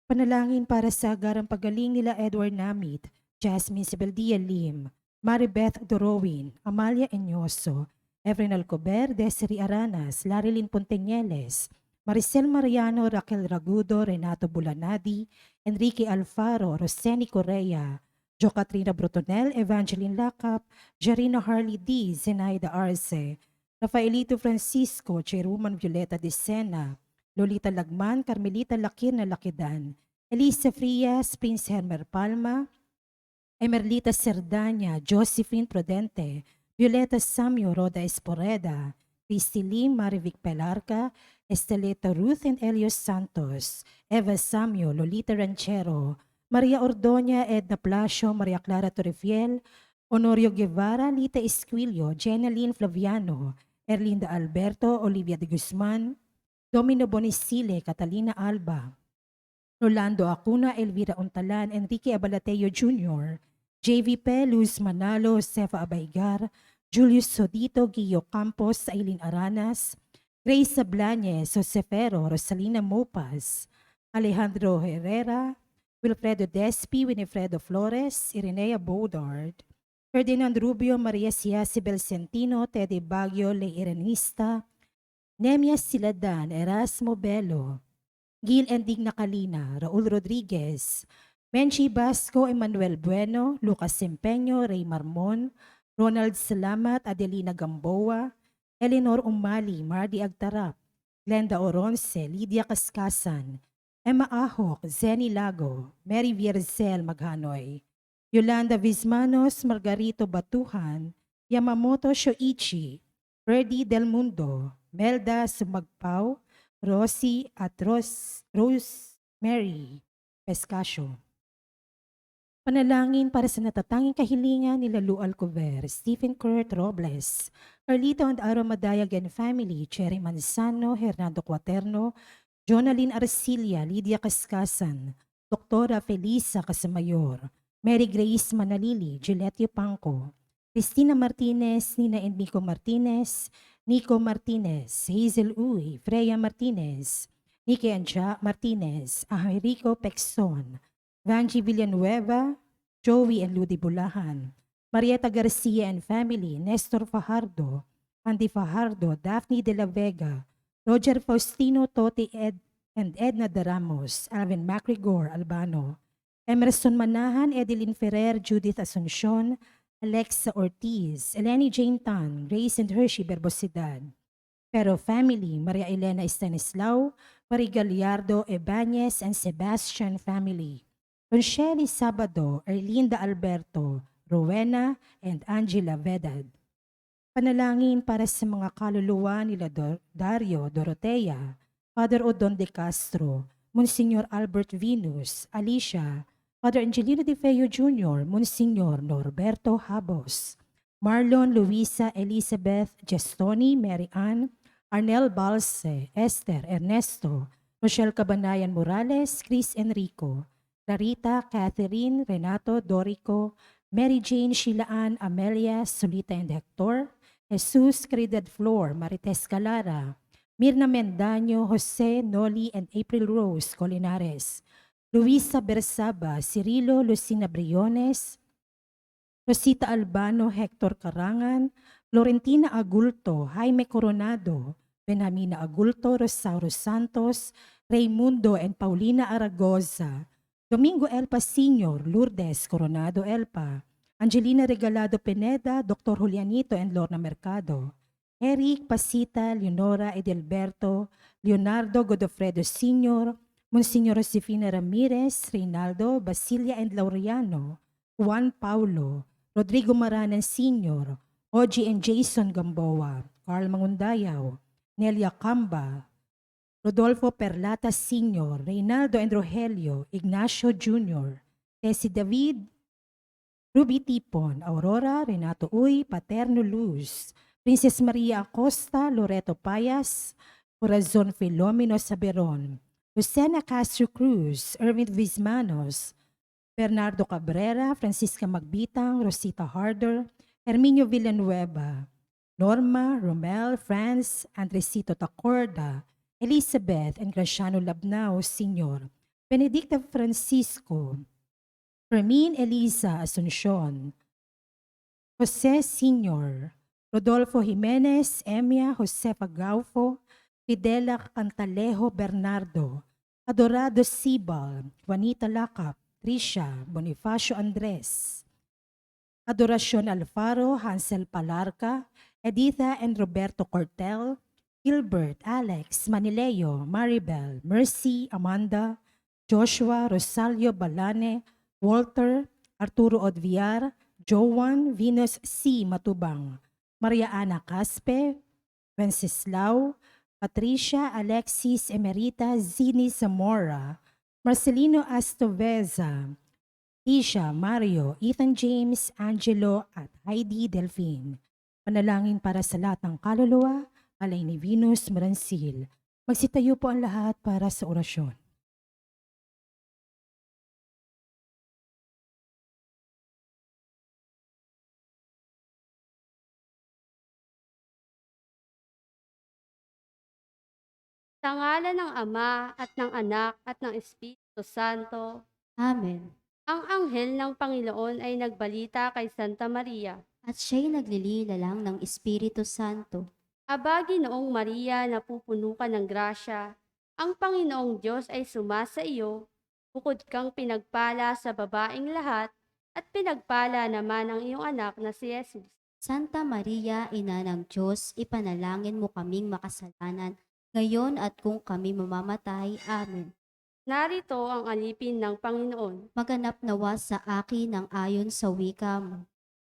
[SPEAKER 7] Panalangin para sa agarang pagaling nila Edward Namit, Jasmine Sibeldia Lim, Maribeth Dorowin, Amalia Enyoso, Efren Alcober, Desiree Aranas, Larilyn Ponteñeles, Maricel Mariano, Raquel Ragudo, Renato Bulanadi, Enrique Alfaro, Roseni Correa, Jo Katrina Brutonel, Evangeline Lacap, Jarina Harley D, Zenaida Arce, Rafaelito Francisco, Cheruman Violeta de Sena, Lolita Lagman, Carmelita Lakir na Lakidan, Elisa Frias, Prince Hermer Palma, Emerlita Cerdanya, Josephine Prudente, Violeta Samio, Roda Esporeda, Christy Lim, Marivic Pelarca, Estelita Ruth and Elios Santos, Eva Samuel, Lolita Ranchero, Maria Ordoña, Edna Palacio, Maria Clara Torrefiel, Honorio Guevara, Lita Esquilio, Jenaline Flaviano, Erlinda Alberto, Olivia de Guzman, Domino Bonisile, Catalina Alba, Rolando Acuna, Elvira Untalan, Enrique Abalateo Jr., JV Luz Manalo, Sefa Abaygar, Julius Sodito, Guillo Campos, Aileen Aranas, Grace Sablañez, Josefero, Rosalina Mopas, Alejandro Herrera, Wilfredo Despi, Winifredo Flores, Irenea Bodard, Ferdinand Rubio, Maria Ciasibel Centino, Teddy Baguio, Ley Irenista, Nemia Siladan, Erasmo Bello, Gil Endigna Calina, Raul Rodriguez, Menchi Basco, Emmanuel Bueno, Lucas Sempeño, Ray Marmon, Ronald Salamat, Adelina Gamboa, Eleanor Umali, Mardi Agtarap, Glenda Oronce, Lydia Kaskasan, Emma Ahok, Zenny Lago, Mary Vierzel Maghanoy, Yolanda Vismanos, Margarito Batuhan, Yamamoto Shoichi, Ferdy Del Mundo, Melda Sumagpao, Rosie at Rosemary Pescasio. Panalangin para sa natatanging kahilingan ni Lalu Alcover, Stephen Kurt Robles, Carlito and Aro Madayagan Family, Cherry Manzano, Hernando Cuaterno, Jonaline Arcilia, Lydia Kaskasan, Doktora Felisa Casamayor, Mary Grace Manalili, Gilletio Pangco, Cristina Martinez, Nina and Nico Martinez, Nico Martinez, Hazel Uy, Freya Martinez, Nikki Anja Martinez, Americo Pexon, Vanji Villanueva, Joey and Ludi Bulahan, Marieta Garcia and family, Nestor Fajardo, Andy Fajardo, Daphne de la Vega, Roger Faustino, Toti and Edna de Ramos, Alvin MacGregor Albano, Emerson Manahan, Edeline Ferrer, Judith Asuncion, Alexa Ortiz, Eleni Jane Tan, Grace and Hershey Berbosidad, Pero family, Maria Elena Estanislao, Marie Gallardo Ebañez and Sebastian family, Rochelle Sabado, Erlinda Alberto, Rowena, and Angela Vedad. Panalangin para sa mga kaluluwa nila Dario Dorotea, Father Odon de Castro, Monsignor Albert Venus, Alicia, Father Angelino de Feo Jr., Monsignor Norberto Habos, Marlon Luisa Elizabeth Gestoni, Mary Ann, Arnel Balse, Esther Ernesto, Rochelle Cabanayan Morales, Chris Enrico, Clarita, Catherine, Renato, Dorico, Mary Jane, Sheilaan, Amelia, Solita and Hector, Jesus, Creded Flor, Marites Calara, Mirna Mendaño, Jose, Noli, and April Rose Colinares, Luisa Bersaba, Cirilo, Lucina Briones, Rosita Albano, Hector Carangan, Florentina Agulto, Jaime Coronado, Benjamina Agulto, Rosauro Santos, Raimundo and Paulina Aragoza, Domingo Elpa Sr., Lourdes Coronado Elpa, Angelina Regalado Pineda, Dr. Julianito and Lorna Mercado, Eric Pasita, Leonora Edelberto, Leonardo Godofredo Sr., Monsignor Josefina Ramirez, Reynaldo, Basilia and Laureano, Juan Paulo, Rodrigo Maranan Sr., Oji and Jason Gamboa, Carl Mangundayaw, Nelia Camba, Rodolfo Perlata Sr., Reynaldo and Rogelio, Ignacio Jr., Tessie David, Ruby Tipon, Aurora, Renato Uy, Paterno Luz, Princess Maria Acosta, Loreto Payas, Corazon Filomeno Saberon, Lucena Castro Cruz, Erwin Vismanos, Bernardo Cabrera, Francisca Magbitang, Rosita Harder, Herminio Villanueva, Norma, Romel, Franz, Andresito Tacorda, Elizabeth and Graciano Labnao Sr., Benedicta Francisco, Fermin Eliza Asuncion, Jose Sr., Rodolfo Jimenez, Emia, Josefa Gaufo, Fidela Cantalejo Bernardo, Adorado Sibal, Juanita Lacap, Trisha, Bonifacio Andres, Adoracion Alfaro, Hansel Palarca, Editha and Roberto Cortel, Gilbert, Alex, Manileo, Maribel, Mercy, Amanda, Joshua, Rosalio Balane, Walter, Arturo Odviar, Joan, Venus C. Matubang, Maria Ana Caspe, Wenceslao, Patricia Alexis Emerita Zini Zamora, Marcelino Astoveza, Isha, Mario, Ethan James, Angelo at Heidi Delphine. Panalangin para sa lahat ng kaluluwa, alay ni Venus Maransil. Magsitayo po ang lahat para sa orasyon.
[SPEAKER 8] Sa ngalan ng Ama at ng Anak at ng Espiritu Santo.
[SPEAKER 9] Amen.
[SPEAKER 8] Ang anghel ng Panginoon ay nagbalita kay Santa Maria.
[SPEAKER 9] At siya'y naglililalang ng Espiritu Santo.
[SPEAKER 8] Aba, Ginoong Maria, napupuno ka ng grasya. Ang Panginoong Diyos ay sumasa iyo. Bukod kang pinagpala sa babaeng lahat, at pinagpala naman ang iyong anak na si Jesus.
[SPEAKER 9] Santa Maria, Ina ng Diyos, ipanalangin mo kaming makasalanan, ngayon at kung kami mamamatay. Amen.
[SPEAKER 8] Narito ang alipin ng Panginoon.
[SPEAKER 9] Maganap nawa sa akin ang ayon sa wika mo.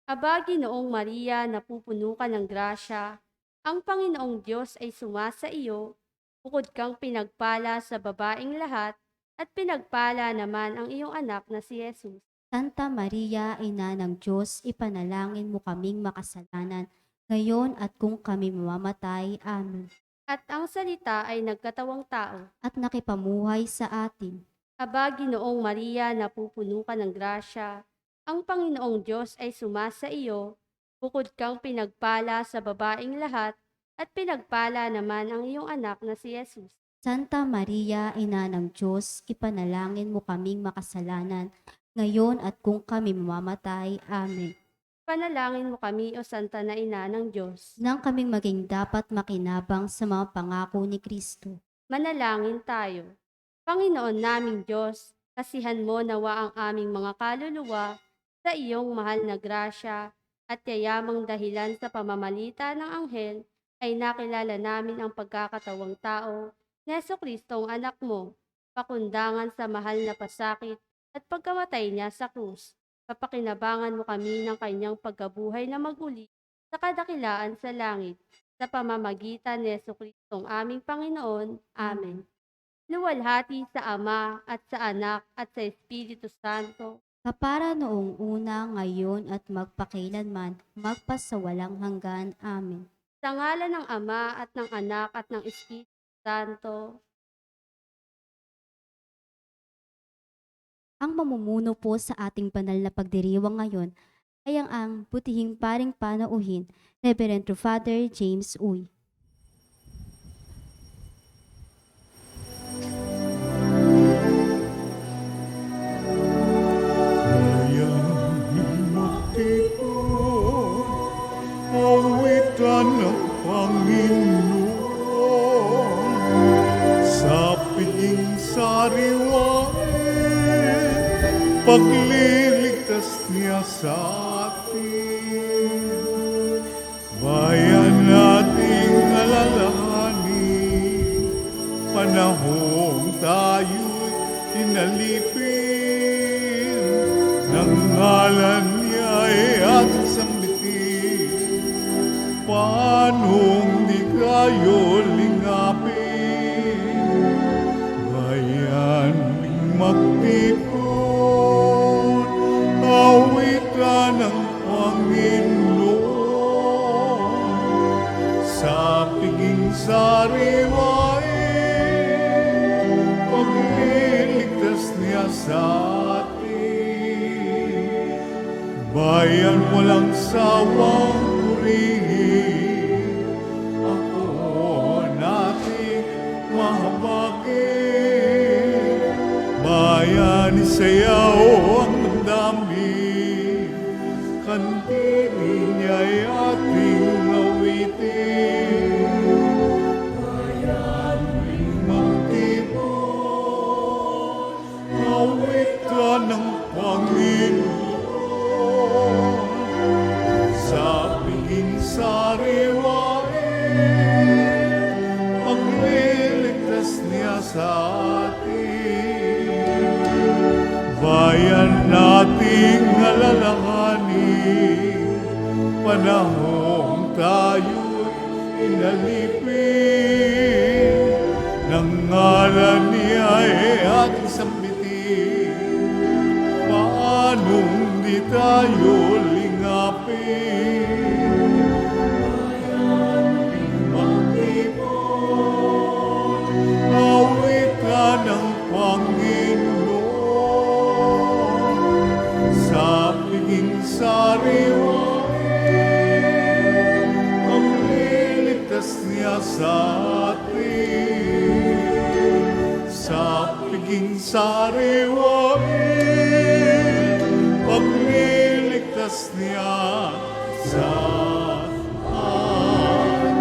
[SPEAKER 8] Aba, Ginoong Maria, napupuno ka ng grasya. Ang Panginoong Diyos ay sumasa iyo. Bukod kang pinagpala sa babaeng lahat, at pinagpala naman ang iyong anak na si Jesus.
[SPEAKER 9] Santa Maria, Ina ng Diyos, ipanalangin mo kaming makasalanan, ngayon at kung kami mamamatay. Amen.
[SPEAKER 8] At ang salita ay nagkatawang tao.
[SPEAKER 9] At nakipamuhay sa atin.
[SPEAKER 8] Aba, Ginoong Maria, napupuno ka ng grasya. Ang Panginoong Diyos ay sumasa iyo. Bukod kang pinagpala sa babaeng lahat, at pinagpala naman ang iyong anak na si Jesus.
[SPEAKER 9] Santa Maria, Ina ng Diyos, ipanalangin mo kaming makasalanan, ngayon at kung kami mamamatay. Amen.
[SPEAKER 8] Panalangin mo kami, o Santa na Ina ng Diyos.
[SPEAKER 9] Nang kaming maging dapat makinabang sa mga pangako ni Kristo.
[SPEAKER 8] Manalangin tayo. Panginoon naming Diyos, kasihan mo nawa ang aming mga kaluluwa sa iyong mahal na grasya, at yayamang dahilan sa pamamalita ng anghel ay nakilala namin ang pagkakatawang tao ni Jesucristo ang anak mo, pakundangan sa mahal na pasakit at pagkamatay niya sa krus. Papakinabangan mo kami ng kanyang pagkabuhay na maguli sa kadakilaan sa langit, sa pamamagitan ni Jesucristo ang aming Panginoon. Amen. Luwalhati sa Ama at sa Anak at sa Espiritu Santo.
[SPEAKER 9] Kapara noong una, ngayon at magpakailanman, magpasawalang hanggan. Amen.
[SPEAKER 8] Sa ngalan ng Ama at ng Anak at ng Espiritu Santo.
[SPEAKER 9] Ang mamumuno po sa ating banal na pagdiriwang ngayon ay ang butihing paring panauhin, Reverend Father James Uy.
[SPEAKER 2] Awitan ng Panginoon sa piling sariwain, pagliligtas niya sa atin. Bayan nating alalahanin, panahong tayo'y inalipin, ng ngalan niya'y ating sambitin. Paanong di kayo lingapin, bayan ming magtipon, awitan ng Panginoon, sa piging sariwain, pagliligtas niya sa atin. Bayan walang sawang purihin, ako nating mahabagin. Bayan isayaw ang damdamin, kantinin niya'y ating awitin. Bayan ring magtipon, awitan ng Panginoon, sa piging sariwain, pagliligtas niya sa atin. Bayan nating alalahanin, panahong tayo'y inalipin, ng ngalan niya ay ating sambitin. Paanong di tayo lingapin? Mayaning magtipon, awitan ng Panginoon. Sa piging sariwain, ang liligtas niya sa atin. Sa piging sariwain, pagliligtas niya sa atin.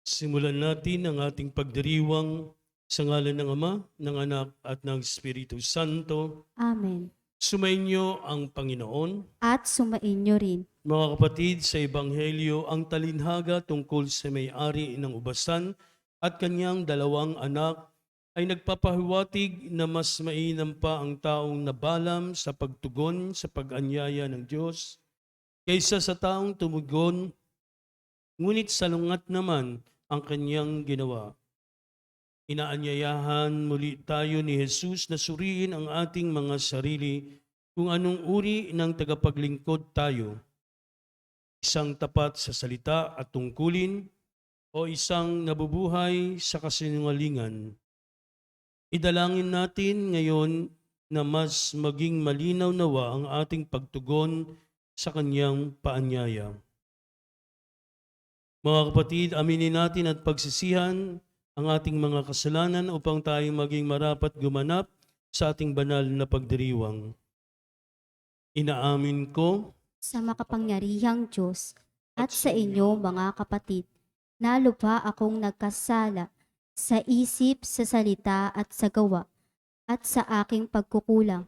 [SPEAKER 10] Simulan natin ang ating pagdiriwang sa ngalan ng Ama, ng Anak at ng Espiritu Santo.
[SPEAKER 9] Amen.
[SPEAKER 10] Sumainyo ang Panginoon.
[SPEAKER 9] At sumainyo rin.
[SPEAKER 10] Mga kapatid, sa Ebanghelyo, ang talinhaga tungkol sa may-ari ng ubasan at kanyang dalawang anak ay nagpapahiwatig na mas mainam pa ang taong nabalam sa pagtugon sa pag-anyaya ng Diyos kaysa sa taong tumugon, ngunit salungat naman ang kanyang ginawa. Inaanyayahan muli tayo ni Jesus na suriin ang ating mga sarili kung anong uri ng tagapaglingkod tayo. Isang tapat sa salita at tungkulin o isang nabubuhay sa kasinungalingan. Idalangin natin ngayon na mas maging malinaw nawa ang ating pagtugon sa kanyang paanyaya. Mga kapatid, aminin natin at pagsisihan ang ating mga kasalanan upang tayo maging marapat gumanap sa ating banal na pagdiriwang. Inaamin ko
[SPEAKER 9] Sa makapangyarihang Diyos at sa inyo mga kapatid, na lubha akong nagkasala sa isip, sa salita at sa gawa at sa aking pagkukulang.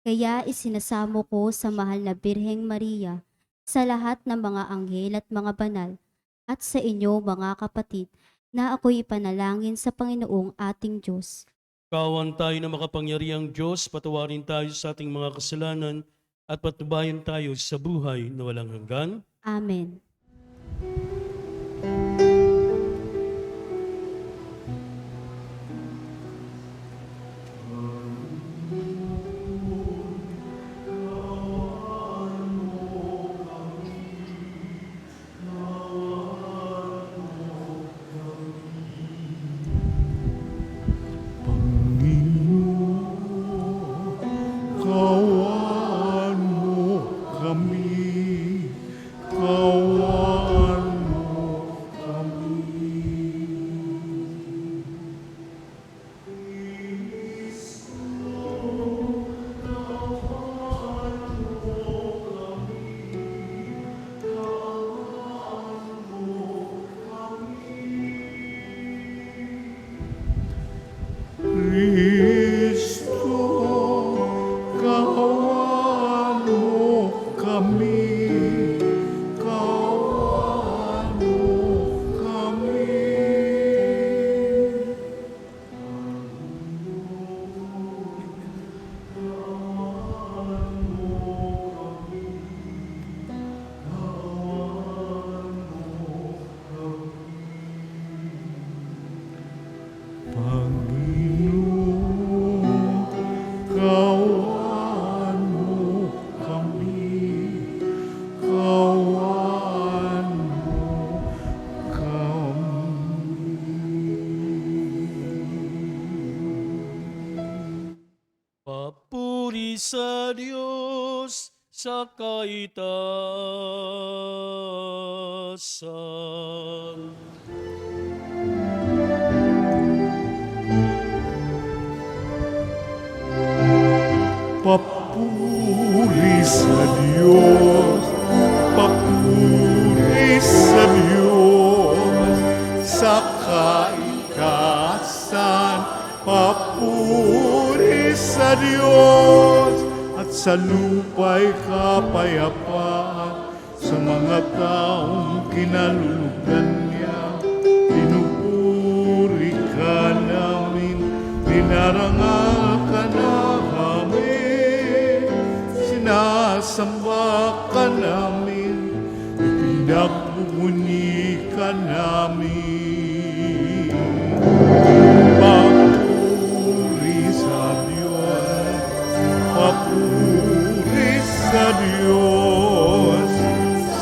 [SPEAKER 9] Kaya isinasamo ko sa mahal na Birheng Maria, sa lahat ng mga anghel at mga banal, at sa inyo mga kapatid, na ako'y ipanalangin sa Panginoong ating Diyos.
[SPEAKER 10] kawan tayo na makapangyarihang Diyos, patawarin tayo sa ating mga kasalanan at patubayan tayo sa buhay na walang hanggan.
[SPEAKER 9] Amen.
[SPEAKER 2] Kawan mo kami, kawan mo kami. Kristo, kawan mo kami, kawan mo kami. Panginoon, kawan mo kami, kawan mo kami.
[SPEAKER 10] Papuri sa Diyos sa kaitaasan.
[SPEAKER 2] Papuri sa Diyos, papuri sa Diyos, sa kaitaasan, papuri sa Diyos, at sa lupa'y kapayapaan, sa mga taong kinalulugan niya. Pinupuri ka namin, dinarangal ka namin, sinasamba ka namin, pinagbubuni ka namin. Papuri sa Diyos, papuri sa Diyos,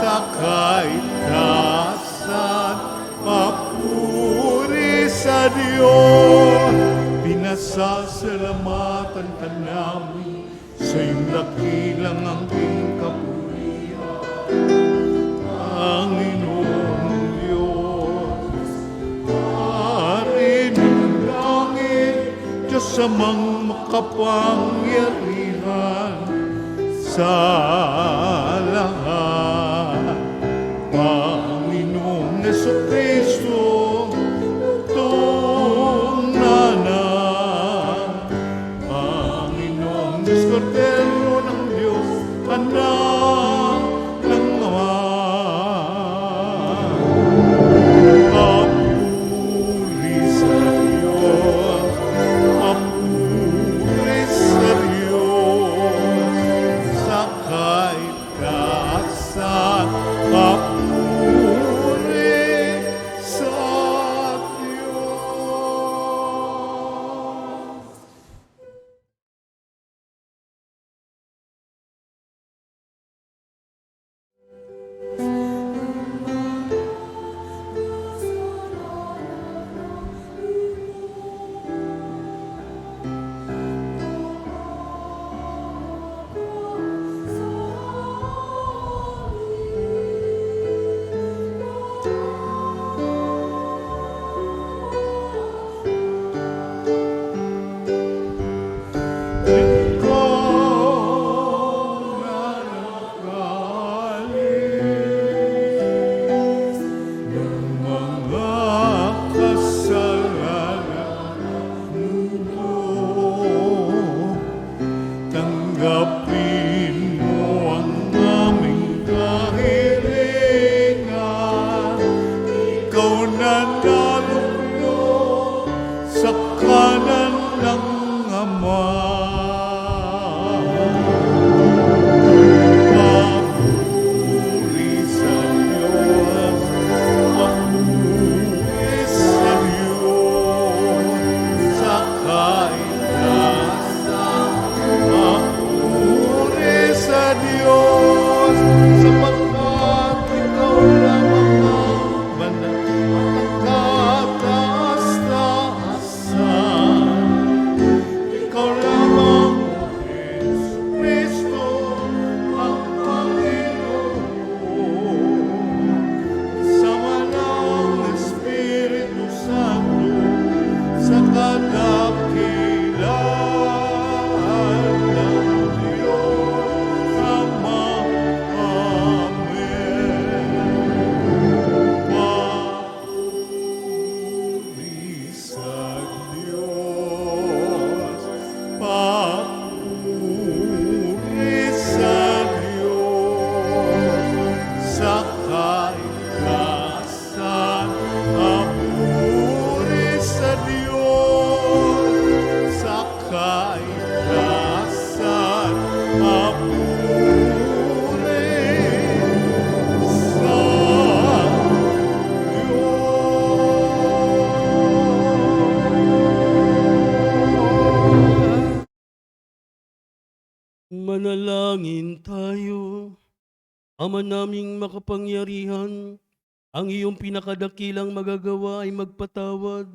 [SPEAKER 2] sa kaitaasan, papuri sa Diyos. Pinasasalamatan ka namin, sa iyong dakilang ang iyong kapurihan. Panginoong Diyos, Hari ng langit, Diyos amang makapangyarihan sa lahat. Panginoong Jesucristo, Panginoong Diyos, Kordero ng Diyos, Anak ng Ama. Papuri sa Diyos, papuri sa Diyos, sa kaitaasan, papuri sa Diyos. Tanggapin mo ang aming kahilingan. Ikaw na nalugno sa kanan ng Ama. Papuri sa Diyos, papuri sa Diyos, sa kaitaasan, papuri sa Diyos, sapagkat ikaw lamang ang banal at kataas-taasan. Ikaw lamang, O Jesucristo, ang Panginoon. Sama ng Espiritu Santo sa kadakilaan ng Diyos Ama. Amen. Papuri sa Diyos, papuri sa Diyos, sa kaitaasan, papuri sa Diyos, sa kaitaasan, papuri sa Diyos.
[SPEAKER 10] Manalangin tayo. Ama naming makapangyarihan, ang iyong pinakadakilang magagawa ay magpatawad,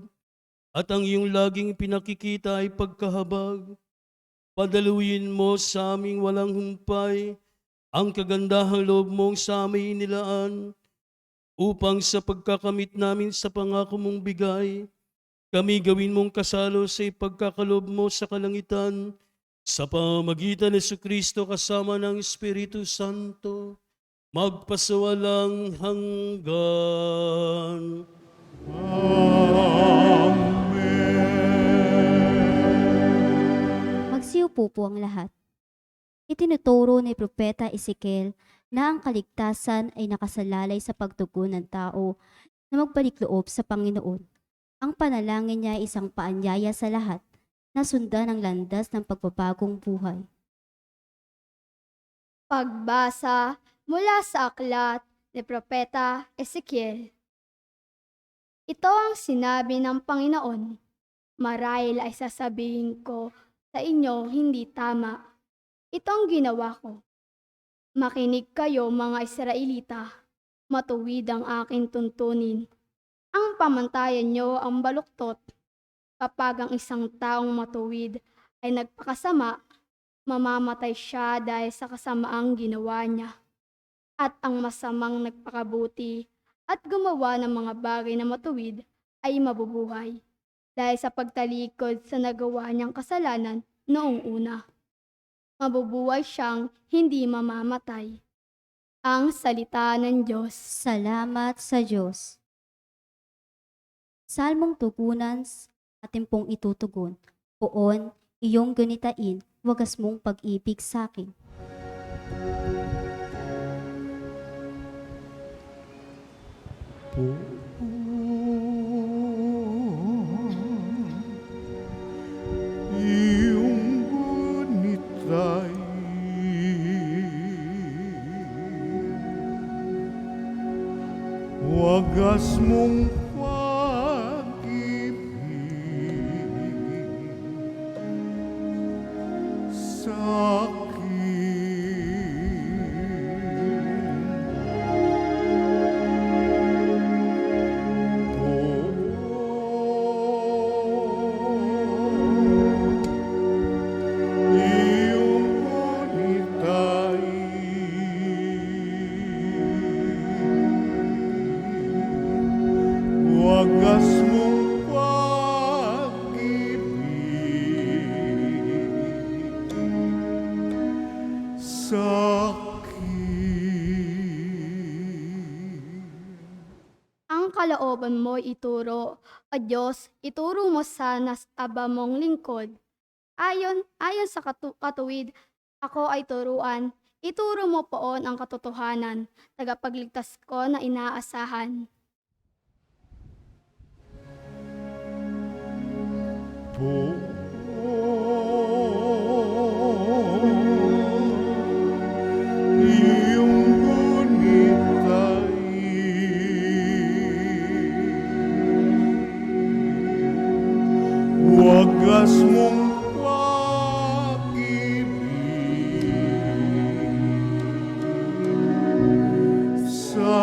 [SPEAKER 10] at ang iyong laging pinakikita ay pagkahabag. Padaluyin mo sa aming walang humpay ang kagandahang loob mong sa aming inilaan, upang sa pagkakamit namin sa pangako mong bigay, kami gawin mong kasalo sa ipagkakaloob mo sa kalangitan, sa pamamagitan ni Jesucristo kasama ng Espiritu Santo, magpasawalang hanggan.
[SPEAKER 2] Amen.
[SPEAKER 9] Magsiupo po ang lahat. Itinuturo ni Propeta Ezekiel na ang kaligtasan ay nakasalalay sa pagtugon ng tao na magbalik loob sa Panginoon. Ang panalangin niya ay isang paanyaya sa lahat na sundan ang landas ng pagbabagong buhay.
[SPEAKER 11] Pagbasa mula sa aklat ni Propeta Ezekiel. Ito ang sinabi ng Panginoon, marahil ay sasabihin ko sa inyo hindi tama. Ito ang ginawa ko. Makinig kayo mga Israelita, matuwid ang aking tuntunin. Ang pamantayan nyo ang baluktot. Kapag ang isang taong matuwid ay nagpakasama, mamamatay siya dahil sa kasamaang ginawa niya. At ang masamang nagpakabuti at gumawa ng mga bagay na matuwid ay mabubuhay dahil sa pagtalikod sa nagawa niyang kasalanan noong una. Mabubuhay siyang hindi mamamatay. Ang salita ng Diyos.
[SPEAKER 9] Salamat sa Diyos. Salmong tugunan atin pong itutugon. Poon, iyong gunitain, wagas mong pag-ibig sa akin.
[SPEAKER 2] Iyong gunitay wagas mong pag-ibig sa wagas mong pag-ibig sa
[SPEAKER 11] Ang kalooban mo ituro, O Diyos, ituro mo sa aba mong lingkod. Ayon sa katuwid, ako ay turuan. Ituro mo poon ang katotohanan, tagapagligtas ko na inaasahan.
[SPEAKER 2] iyong gunitay wagas mong pag-ibig sa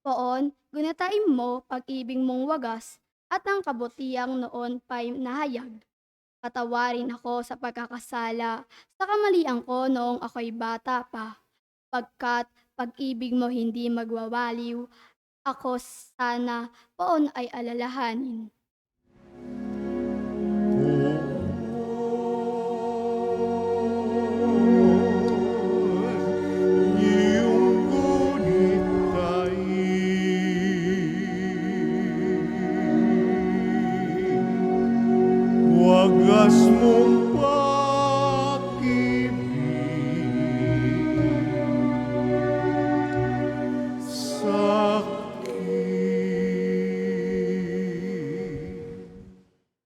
[SPEAKER 11] Poon, gunatain mo pag-ibig mong wagas at ang kabutiang noon pa'y nahayag. Patawarin ako sa pagkakasala sa kamalian ko noong ako'y bata pa. Pagkat pag-ibig mo hindi magwawaliw, ako sana poon ay alalahanin.
[SPEAKER 2] iyong gunitay wagas mong pag-ibig sa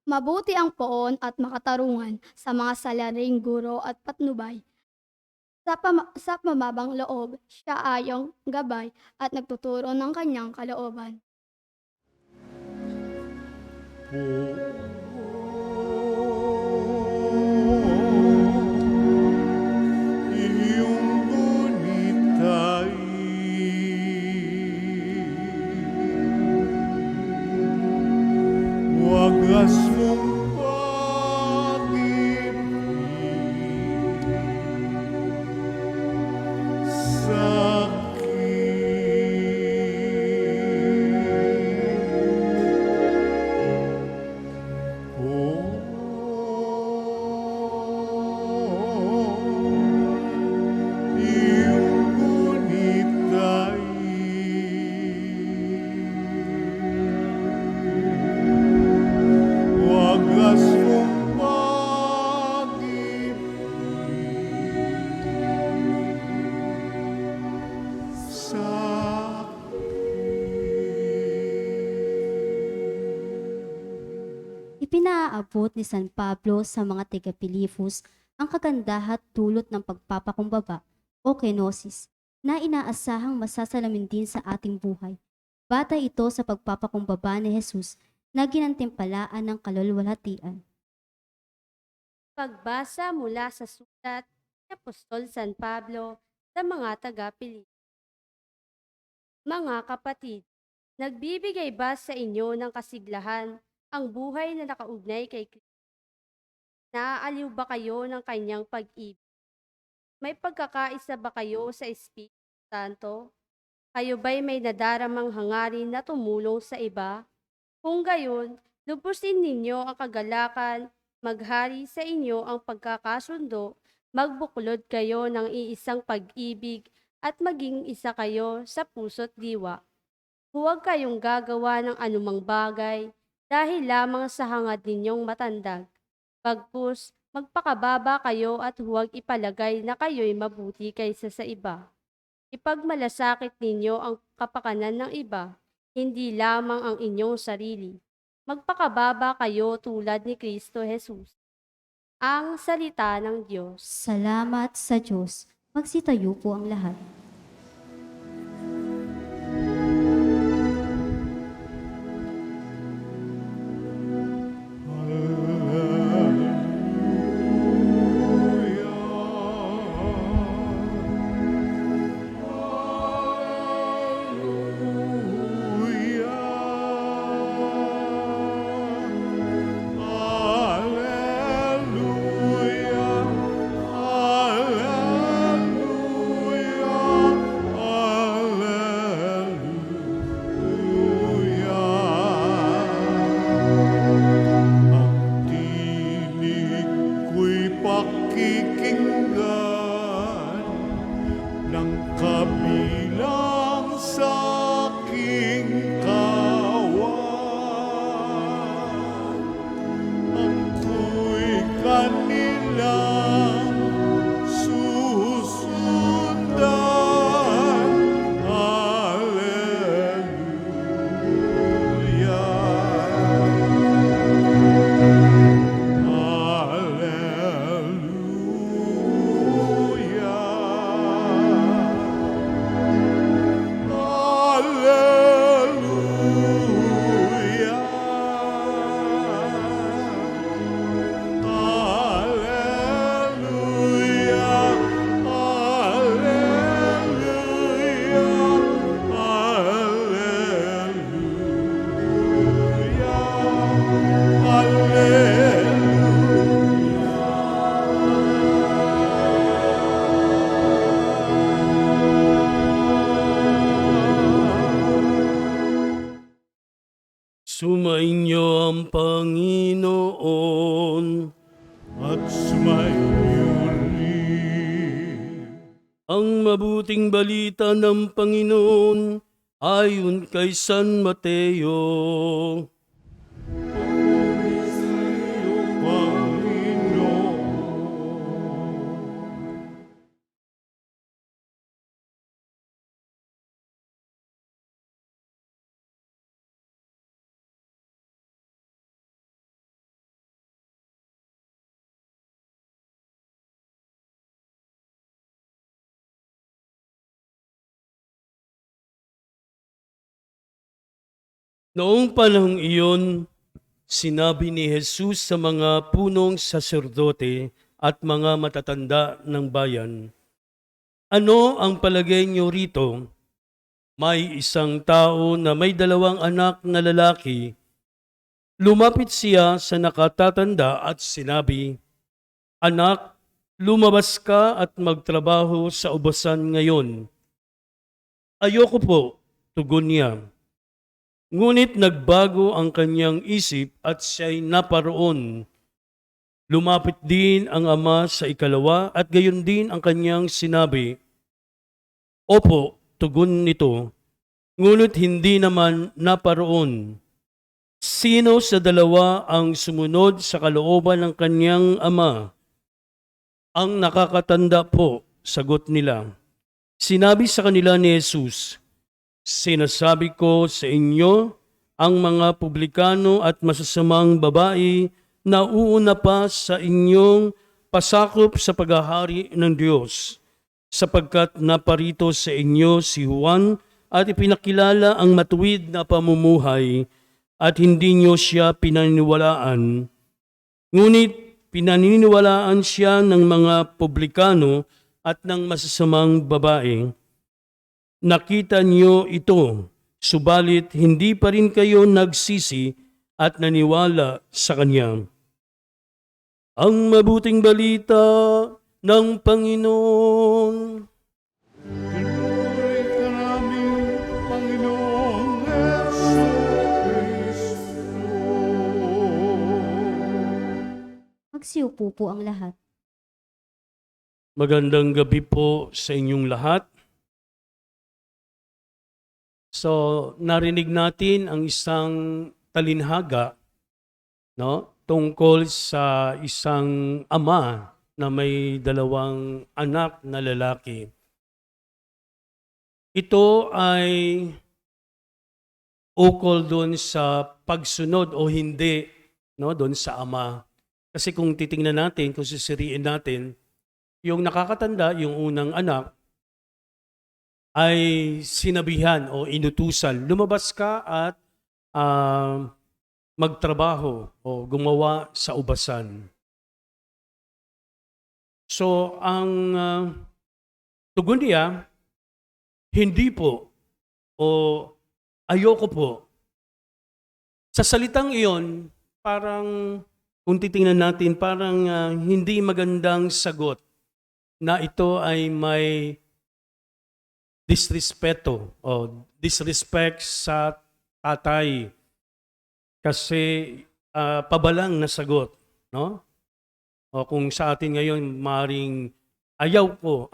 [SPEAKER 11] Mabuti ang poon at makatarungan sa mga salaring guro at patnubay. Sa pamabang loob, siya ayong gabay at nagtuturo ng kanyang kalooban.
[SPEAKER 2] iyong gunitay wagas mong pag-ibig sa iyong gunitay wagas mong pag-ibig sa
[SPEAKER 9] Ipinaabot ni San Pablo sa mga taga-Pilipos ang kagandahan dulot ng pagpapakumbaba o kenosis na inaasahang masasalamin din sa ating buhay. Batay ito sa pagpapakumbaba ni Jesus na ginantimpalaan ng kalulwalhatian.
[SPEAKER 8] Pagbasa mula sa sulat ni Apostol San Pablo sa mga taga-Pilipi. Mga kapatid, nagbibigay ba sa inyo ng kasiglahan ang buhay na nakaugnay kay Kristo? Naaaliw ba kayo ng kanyang pag-ibig? May pagkakaisa ba kayo sa Espiritu Santo? Kayo ba'y may nadaramang hangarin na tumulong sa iba? Kung gayon, lubusin ninyo ang kagalakan, maghari sa inyo ang pagkakasundo, magbuklod kayo ng iisang pag-ibig at maging isa kayo sa puso't diwa. Huwag kayong gagawa ng anumang bagay dahil lamang sa hangad ninyong matandag. Bagkus, magpakababa kayo at huwag ipalagay na kayo'y mabuti kaysa sa iba. Ipagmalasakit ninyo ang kapakanan ng iba, hindi lamang ang inyong sarili. Magpakababa kayo tulad ni Kristo Jesus. Ang salita ng Diyos.
[SPEAKER 9] Salamat sa Diyos. Magsitayo po ang lahat.
[SPEAKER 2] Pakikinggan ng kabilang sa aking kawan. Ako'y kanilang susundan.
[SPEAKER 10] Sumainyo ang Panginoon.
[SPEAKER 2] At sumayo rin.
[SPEAKER 10] Ang mabuting balita ng Panginoon ayon kay San Mateo. Noong panahong iyon, sinabi ni Jesus sa mga punong saserdote at mga matatanda ng bayan, "Ano ang palagay niyo rito? May isang tao na may 2 anak na lalaki. Lumapit siya sa nakatatanda at sinabi, 'Anak, lumabas ka at magtrabaho sa ubasan ngayon.' 'Ayoko po,' tugon niya. Ngunit nagbago ang kanyang isip at siya'y naparoon. Lumapit din ang ama sa ikalawa at gayon din ang kanyang sinabi. Opo, tugon nito, ngunit hindi naman naparoon. Sino sa dalawa ang sumunod sa kalooban ng kanyang ama? Ang nakakatanda po, sagot nila. Sinabi sa kanila ni Jesus, sinasabi ko sa inyo, ang mga publikano at masasamang babae na uuna pa sa inyong pasakop sa paghahari ng Diyos, sapagkat naparito sa inyo si Juan at ipinakilala ang matuwid na pamumuhay at hindi niyo siya pinaniniwalaan. Ngunit pinaniniwalaan siya ng mga publikano at ng masasamang babae. Nakita niyo ito, subalit hindi pa rin kayo nagsisi at naniwala sa Kanya. Ang mabuting balita ng Panginoon.
[SPEAKER 2] Pinuri ka namin, Panginoong Jesucristo.
[SPEAKER 9] Magsiupo po ang lahat.
[SPEAKER 10] Magandang gabi po sa inyong lahat. So, narinig natin ang isang talinhaga, no, tungkol sa isang ama na may 2 anak na lalaki. Ito ay ukol doon sa pagsunod o hindi, no, doon sa ama. Kasi kung titingnan natin, kung sisiriin natin, yung nakakatanda, yung unang anak, ay sinabihan o inutusan, lumabas ka at magtrabaho o gumawa sa ubasan. So, ang tugon niya, hindi po o ayoko po. Sa salitang iyon, parang kung titingnan natin, parang hindi magandang sagot na ito ay may disrespeto o disrespect sa tatay. Kasi pabalang na sagot, no? O kung sa atin ngayon maring ayaw ko,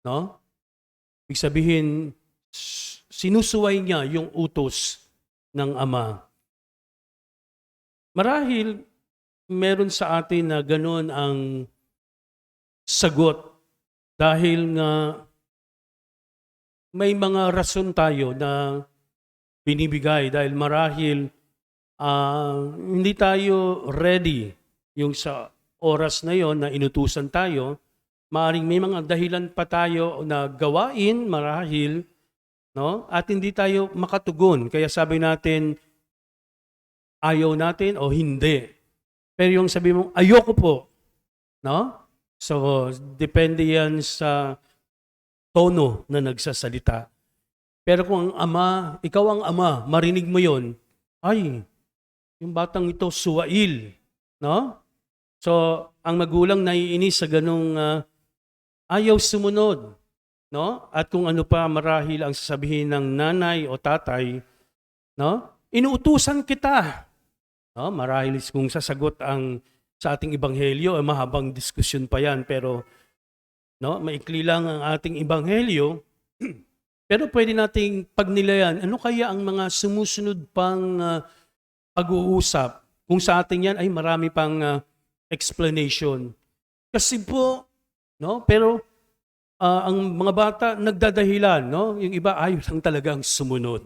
[SPEAKER 10] no? Ibig sabihin sinusuway niya yung utos ng ama. Marahil meron sa atin na ganoon ang sagot dahil nga may mga rason tayo na binibigay dahil marahil hindi tayo ready yung sa oras na yon na inutusan tayo. Maaring may mga dahilan pa tayo na gawain marahil, no? At hindi tayo makatugon. Kaya sabi natin, ayaw natin o hindi. Pero yung sabi mo, ayoko po, no? So, depende yan sa tono na nagsasalita. Pero kung ang ama, ikaw ang ama, marinig mo yon, ay, yung batang ito suwail, no? So, ang magulang naiinis sa ganung ayaw sumunod, no? At kung ano pa marahil ang sasabihin ng nanay o tatay, no? Inuutusan kita. No? Marahil kung sasagot ang sa ating ebanghelyo, mahabang diskusyon pa yan, pero no, maikli lang ang ating ebanghelyo. Pero pwede nating pagnilayan, ano kaya ang mga sumusunod pang pag-uusap? Kung sa atin yan ay marami pang explanation. Kasi po, no, pero ang mga bata nagdadahilan, no? Yung iba ayaw lang talagang sumunod,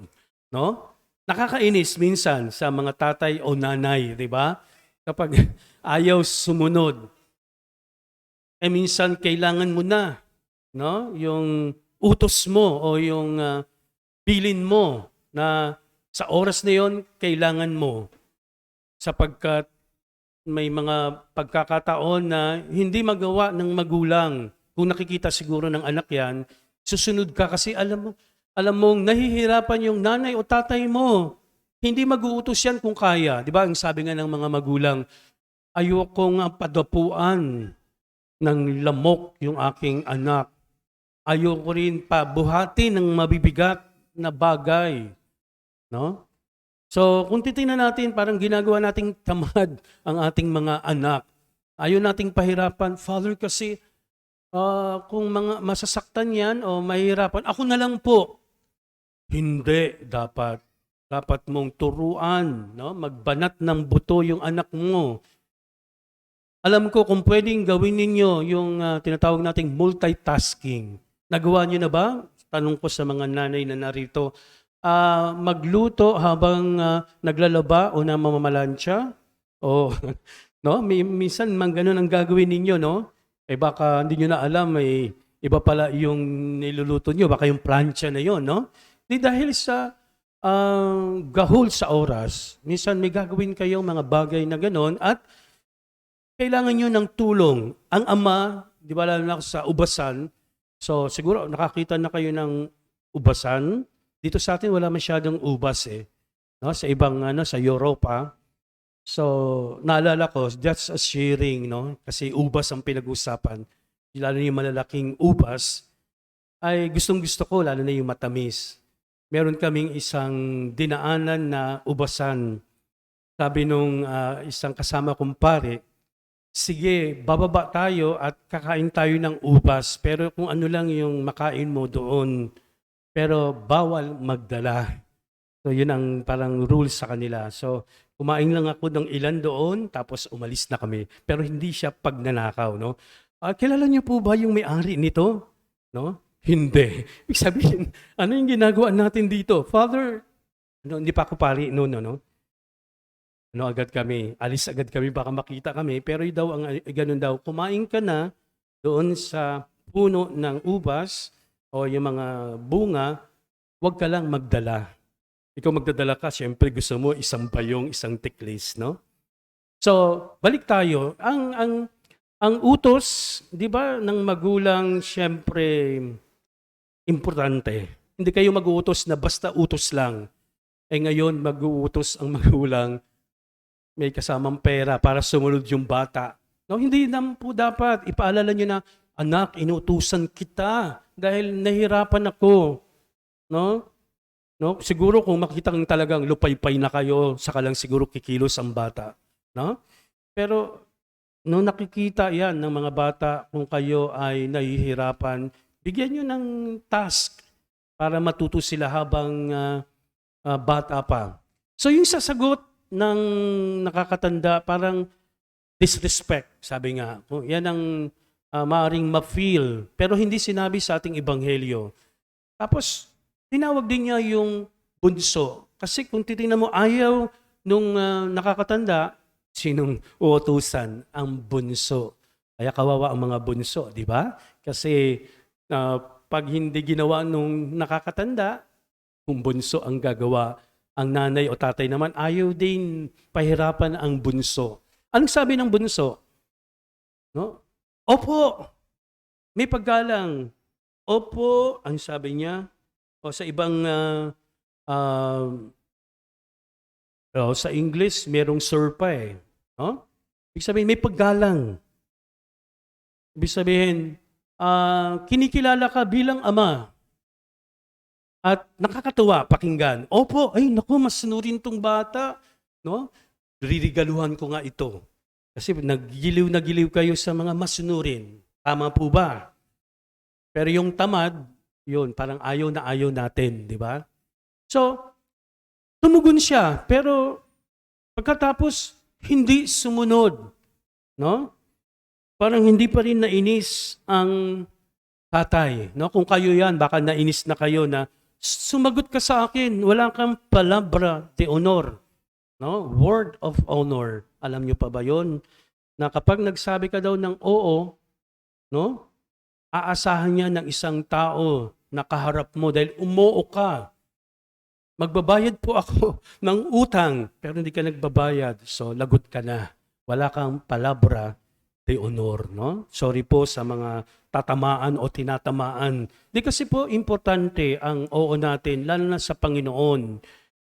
[SPEAKER 10] no? Nakakainis minsan sa mga tatay o nanay, di ba? Kapag ayaw sumunod, minsan kailangan mo na, no? Yung utos mo o yung bilin mo na sa oras na yon kailangan mo sapagkat may mga pagkakataon na hindi magawa ng magulang. Kung nakikita siguro ng anak yan, susunod ka kasi alam mong nahihirapan yung nanay o tatay mo. Hindi mag-uutos yan kung kaya. Di ba? Ang sabi nga ng mga magulang, ayoko nga padapuan ng lamok yung aking anak. Ayoko rin pabuhati ng mabibigat na bagay. No? So, kung titingnan natin, parang ginagawa nating tamad ang ating mga anak. Ayaw nating pahirapan. Father, kasi kung mga masasaktan yan o mahirapan, ako na lang po. Hindi, dapat. Dapat mong turuan, no? Magbanat ng buto yung anak mo. Alam ko kung pwedeng gawin ninyo yung tinatawag nating multitasking. Nagawa niyo na ba? Tanong ko sa mga nanay na narito. Magluto habang naglalaba o namamalansya? O No? Minsan man ganun ang gagawin ninyo, no? Eh baka hindi nyo na alam, may iba pala yung niluluto nyo, baka yung plancha na yon, no? Di dahil sa gahol sa oras, minsan may gagawin kayong mga bagay na ganon at kailangan nyo ng tulong. Ang ama, di ba lalo na sa ubasan, so siguro nakakita na kayo ng ubasan. Dito sa atin wala masyadong ubas eh. No? Sa ibang sa Europa. So naalala ko, that's a sharing, no? Kasi ubas ang pinag-usapan. Lalo na yung malalaking ubas ay gustong-gusto ko, lalo na yung matamis. Meron kaming isang dinaanan na ubasan. Sabi nung isang kasama kong pare, sige, bababa tayo at kakain tayo ng ubas. Pero kung ano lang yung makain mo doon. Pero bawal magdala. So yun ang parang rules sa kanila. So kumain lang ako ng ilan doon, tapos umalis na kami. Pero hindi siya pagnanakaw, no? Kilala niyo po ba yung may-ari nito? No? Hindi. Ibig sabihin, ano yung ginagawa natin dito? Father, hindi pa ako pari noon, no? Agad kami, alis agad kami, baka makita kami. Pero yun daw, ganun daw, kumain ka na doon sa puno ng ubas o yung mga bunga, huwag ka lang magdala. Ikaw magdadala ka, syempre gusto mo isang bayong, isang tiklis, no? So, balik tayo. Ang utos, di ba, ng magulang, syempre, importante. Hindi kayo mag-uutos na basta utos lang. Eh ngayon, mag-uutos ang magulang, may kasamang pera para sumunod yung bata. No, hindi naman po dapat. Ipaalala nyo na, anak, inutusan kita dahil nahirapan ako. No? Siguro kung makita kang talagang lupaypay na kayo, saka lang siguro kikilos ang bata. No? Pero no nakikita yan ng mga bata kung kayo ay nahihirapan, bigyan nyo ng task para matuto sila habang bata pa. So yung sasagot ng nakakatanda, parang disrespect, sabi nga. Yan ang maaaring ma-feel, pero hindi sinabi sa ating ebanghelyo. Tapos, tinawag din niya yung bunso. Kasi kung titingnan mo, ayaw nung nakakatanda, sinong uutusan? Ang bunso. Kaya kawawa ang mga bunso, di ba? Kasi pag hindi ginawa nung nakakatanda, kung bunso ang gagawa, ang nanay o tatay naman, ayaw din pahirapan ang bunso. Anong sabi ng bunso? No? Opo, may paggalang. Opo, ang sabi niya. O sa ibang, sa English, merong sir pa eh. No? Ibig sabihin, may paggalang. Ibig sabihin, kinikilala ka bilang ama. At nakakatuwa pakinggan. Opo, ay naku, mas sunurin tong bata. No? Ririgaluhan ko nga ito. Kasi naggiliw na giliw kayo sa mga masunurin. Tama po ba? Pero yung tamad, yun, parang ayaw na ayaw natin, di ba? So, tumugon siya, pero pagkatapos, hindi sumunod. No? Parang hindi pa rin nainis ang tatay. No? Kung kayo yan, baka nainis na kayo na sumagot ka sa akin, wala kang palabra de honor. No? Word of honor. Alam nyo pa ba yon? Na kapag nagsabi ka daw ng oo, no? Aasahan niya ng isang tao na kaharap mo dahil umoo ka. Magbabayad po ako ng utang, pero hindi ka nagbabayad. So, lagot ka na. Wala kang palabra de honor, no? Sorry po sa mga tatamaan o tinatamaan. Di kasi po importante ang oo natin, lalo na sa Panginoon.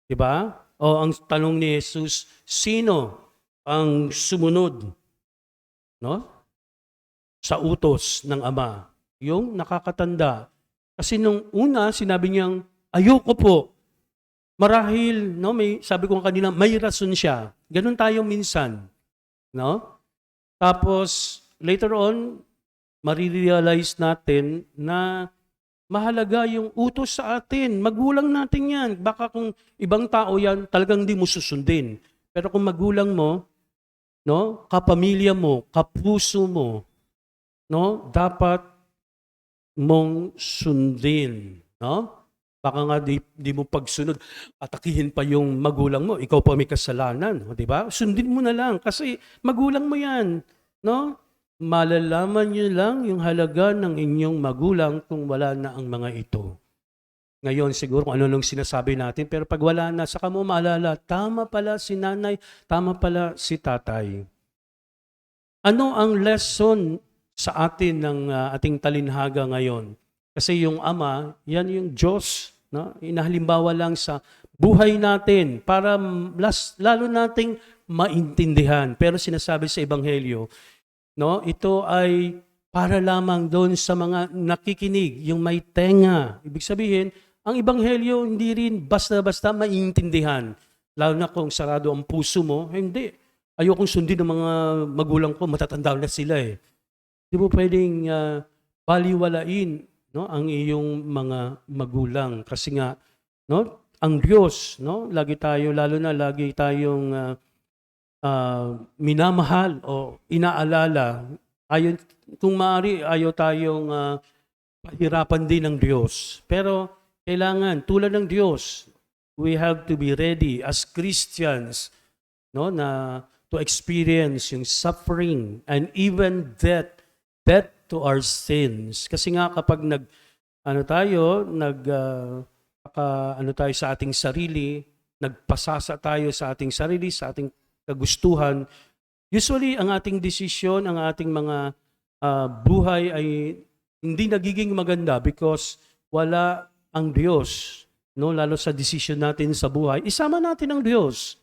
[SPEAKER 10] Di ba? O ang tanong ni Jesus, sino ang sumunod, no? Sa utos ng Ama? Yung nakakatanda. Kasi nung una, sinabi niyang, ayoko po. Marahil, no, sabi ko kanina, may rason siya. Ganun tayo minsan. No? Tapos, later on, marirealize natin na mahalaga yung utos sa atin. Magulang natin yan. Baka kung ibang tao yan, talagang hindi mo susundin. Pero kung magulang mo, no, kapamilya mo, kapuso mo, no, dapat mong sundin. No? Baka nga di mo pagsunod, atakihin pa yung magulang mo, ikaw pa may kasalanan, di ba? Sundin mo na lang kasi magulang mo yan, no? Malalaman nyo lang yung halaga ng inyong magulang kung wala na ang mga ito. Ngayon siguro kung ano nung sinasabi natin, pero pag wala na, saka mo maalala, tama pala si nanay, tama pala si tatay. Ano ang lesson sa atin ng ating talinhaga ngayon? Kasi yung Ama, yan yung Diyos, no? Inahalimbawa lang sa buhay natin para lalo nating maintindihan. Pero sinasabi sa Ebanghelyo, no? Ito ay para lamang doon sa mga nakikinig, yung may tenga. Ibig sabihin, ang Ebanghelyo hindi rin basta-basta maintindihan. Lalo na kung sarado ang puso mo, hindi. Ayokong sundin ng mga magulang ko, matatanda na sila eh. Di mo pwedeng baliwalain, no, ang iyong mga magulang kasi nga, no, ang Diyos, no, lagi tayong minamahal o inaalala. Kung maaari, ayaw tayong pahirapan din ng Diyos. Pero kailangan, tulad ng Diyos, we have to be ready as Christians, no, na to experience yung suffering and even death to our sins. Kasi nga kapag tayo sa ating sarili, nagpasasa tayo sa ating sarili, sa ating kagustuhan, usually ang ating desisyon, ang ating mga buhay ay hindi nagiging maganda because wala ang Diyos, no? Lalo sa desisyon natin sa buhay, isama natin ang Diyos,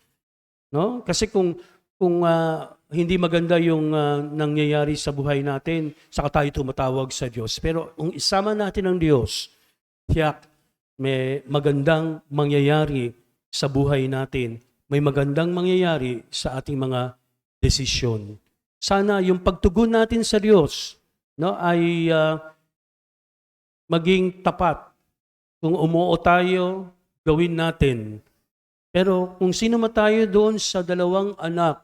[SPEAKER 10] no? Kasi kung hindi maganda yung nangyayari sa buhay natin, saka tayo tumatawag sa Diyos. Pero kung isama natin ang Diyos, tiyak may magandang mangyayari sa buhay natin. May magandang mangyayari sa ating mga desisyon. Sana yung pagtugon natin sa Diyos, no, ay maging tapat. Kung umuo tayo, gawin natin. Pero kung sino tayo doon sa dalawang anak,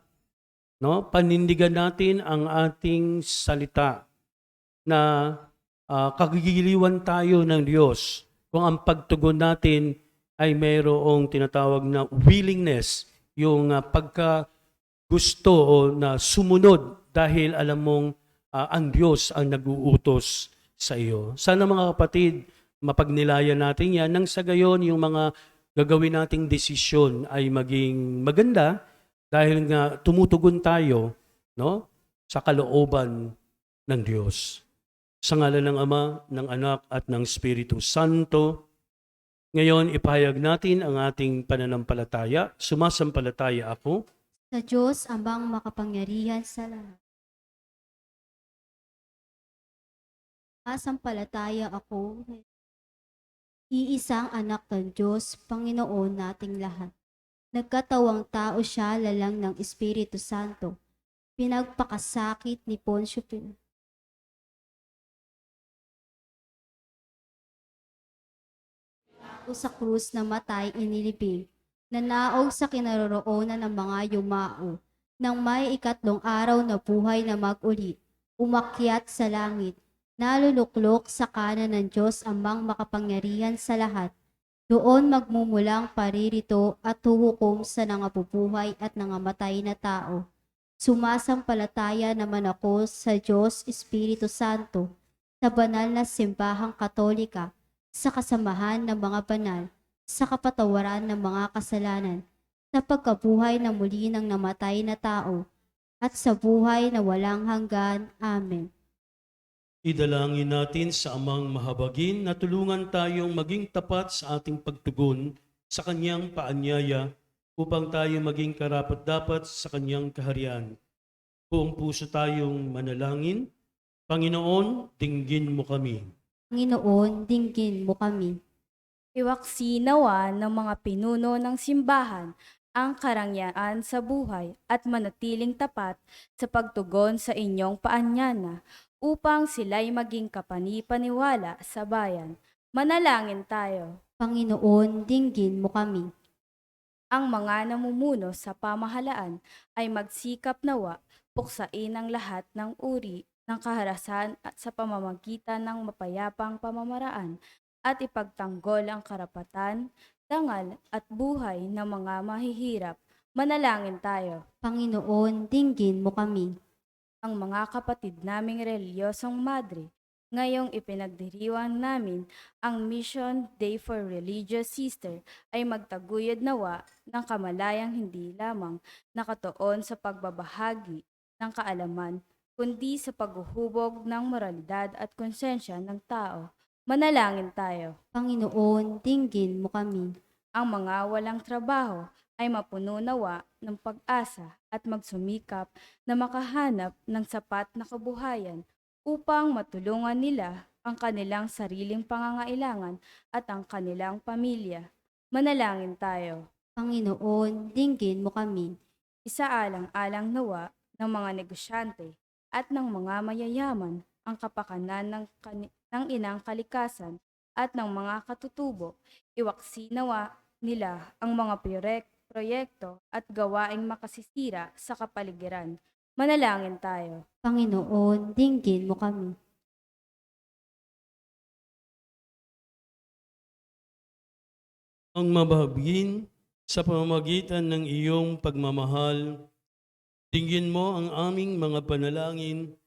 [SPEAKER 10] no, panindigan natin ang ating salita na kagigiliwan tayo ng Diyos. Kung ang pagtugon natin ay mayroong tinatawag na willingness, yung pagka-gusto o na sumunod dahil alam mong ang Diyos ang nag-uutos sa iyo. Sana mga kapatid, mapagnilayan natin yan nang sa gayon yung mga gagawin nating desisyon ay maging maganda dahil nga tumutugon tayo, no, sa kalooban ng Diyos. Sa ngalan ng Ama, ng Anak at ng Espiritu Santo, ngayon ipahayag natin ang ating pananampalataya. Sumasampalataya ako
[SPEAKER 9] Sa Diyos, Amang makapangyarihan sa lahat. Sumasampalataya ako, iisang anak ng Diyos, Panginoon nating lahat. Nagkatawang tao siya lalang ng Espiritu Santo. Pinagpakasakit ni Poncio Pilato. Sa krus na matay inilibing, nanaog sa kinaroroonan ng mga yumao, nang may 3 araw na buhay na mag-uli, umakyat sa langit, naluluklok sa kanan ng Diyos Amang makapangyarihan sa lahat. Doon magmumulang paririto at huhukom sa nangabubuhay at nangamatay na tao. Sumasampalataya naman ako sa Diyos Espiritu Santo, sa banal na simbahang Katolika, sa kasamahan ng mga banal, sa kapatawaran ng mga kasalanan, sa pagkabuhay na muli ng namatay na tao, at sa buhay na walang hanggan. Amen.
[SPEAKER 10] Idalangin natin sa Amang mahabagin na tulungan tayong maging tapat sa ating pagtugon sa Kanyang paanyaya upang tayo maging karapat-dapat sa Kanyang kaharian. Buong puso tayong manalangin. Panginoon, dinggin mo kami.
[SPEAKER 9] Panginoon, dinggin mo kami.
[SPEAKER 11] Iwaksi nawa ng mga pinuno ng simbahan ang karangyaan sa buhay at manatiling tapat sa pagtugon sa inyong paanyana upang sila'y maging kapani-paniwala sa bayan. Manalangin tayo.
[SPEAKER 9] Panginoon, dinggin mo kami.
[SPEAKER 11] Ang mga namumuno sa pamahalaan ay magsikap nawa, puksain ang lahat ng uri ng kaharasan at sa pamamagitan ng mapayapang pamamaraan
[SPEAKER 12] at ipagtanggol ang karapatan, dangal at buhay ng mga mahihirap. Manalangin tayo.
[SPEAKER 9] Panginoon, dinggin mo kami.
[SPEAKER 12] Ang mga kapatid naming reliyosong madre, ngayong ipinagdiriwang namin ang Mission Day for Religious Sister ay magtaguyod nawa ng kamalayang hindi lamang nakatuon sa pagbabahagi ng kaalaman, kundi sa paghuhubog ng moralidad at konsensya ng tao. Manalangin tayo.
[SPEAKER 9] Panginoon, dinggin mo kami.
[SPEAKER 12] Ang mga walang trabaho ay mapuno nawa ng pag-asa at magsumikap na makahanap ng sapat na kabuhayan upang matulungan nila ang kanilang sariling pangangailangan at ang kanilang pamilya. Manalangin tayo.
[SPEAKER 9] Panginoon, dinggin mo kami.
[SPEAKER 12] Isaalang-alang nawa ng mga negosyante at ng mga mayayaman ang kapakanan ng inang kalikasan at ng mga katutubo. Iwaksi nawa nila ang mga proyekto at gawaing makasisira sa kapaligiran. Manalangin tayo.
[SPEAKER 9] Panginoon, dinggin mo kami.
[SPEAKER 10] Ang mabahagin sa pamamagitan ng iyong pagmamahal, dinggin mo ang aming mga panalangin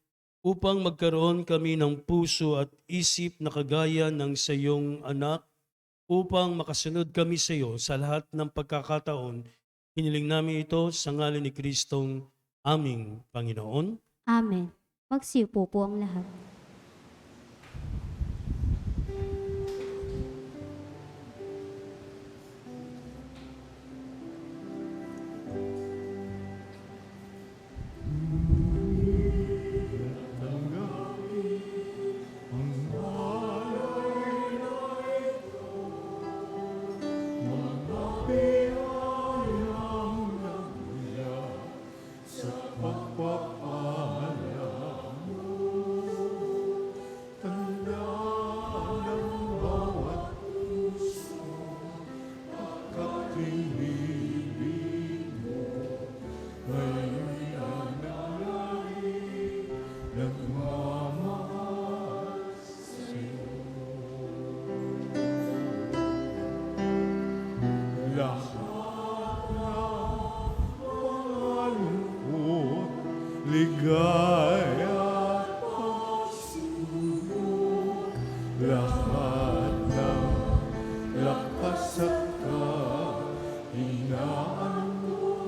[SPEAKER 10] upang magkaroon kami ng puso at isip na kagaya ng sa iyong anak, upang makasunod kami sa iyo sa lahat ng pagkakataon. Hiniling namin ito sa ngalan ni Kristong aming Panginoon.
[SPEAKER 9] Amen. Magsiupo po ang lahat.
[SPEAKER 2] Ligaya at pagsulong, lahat ng lakas at kahinaan mo.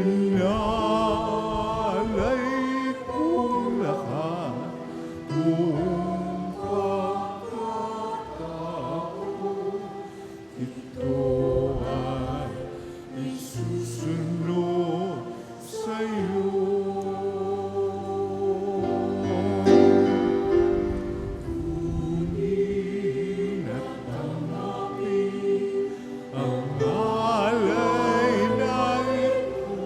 [SPEAKER 2] Inaalay kong lahat, buong pagkatao, ito ay isusunod sa iyo. Kunin at tanggapin ang alay na ito,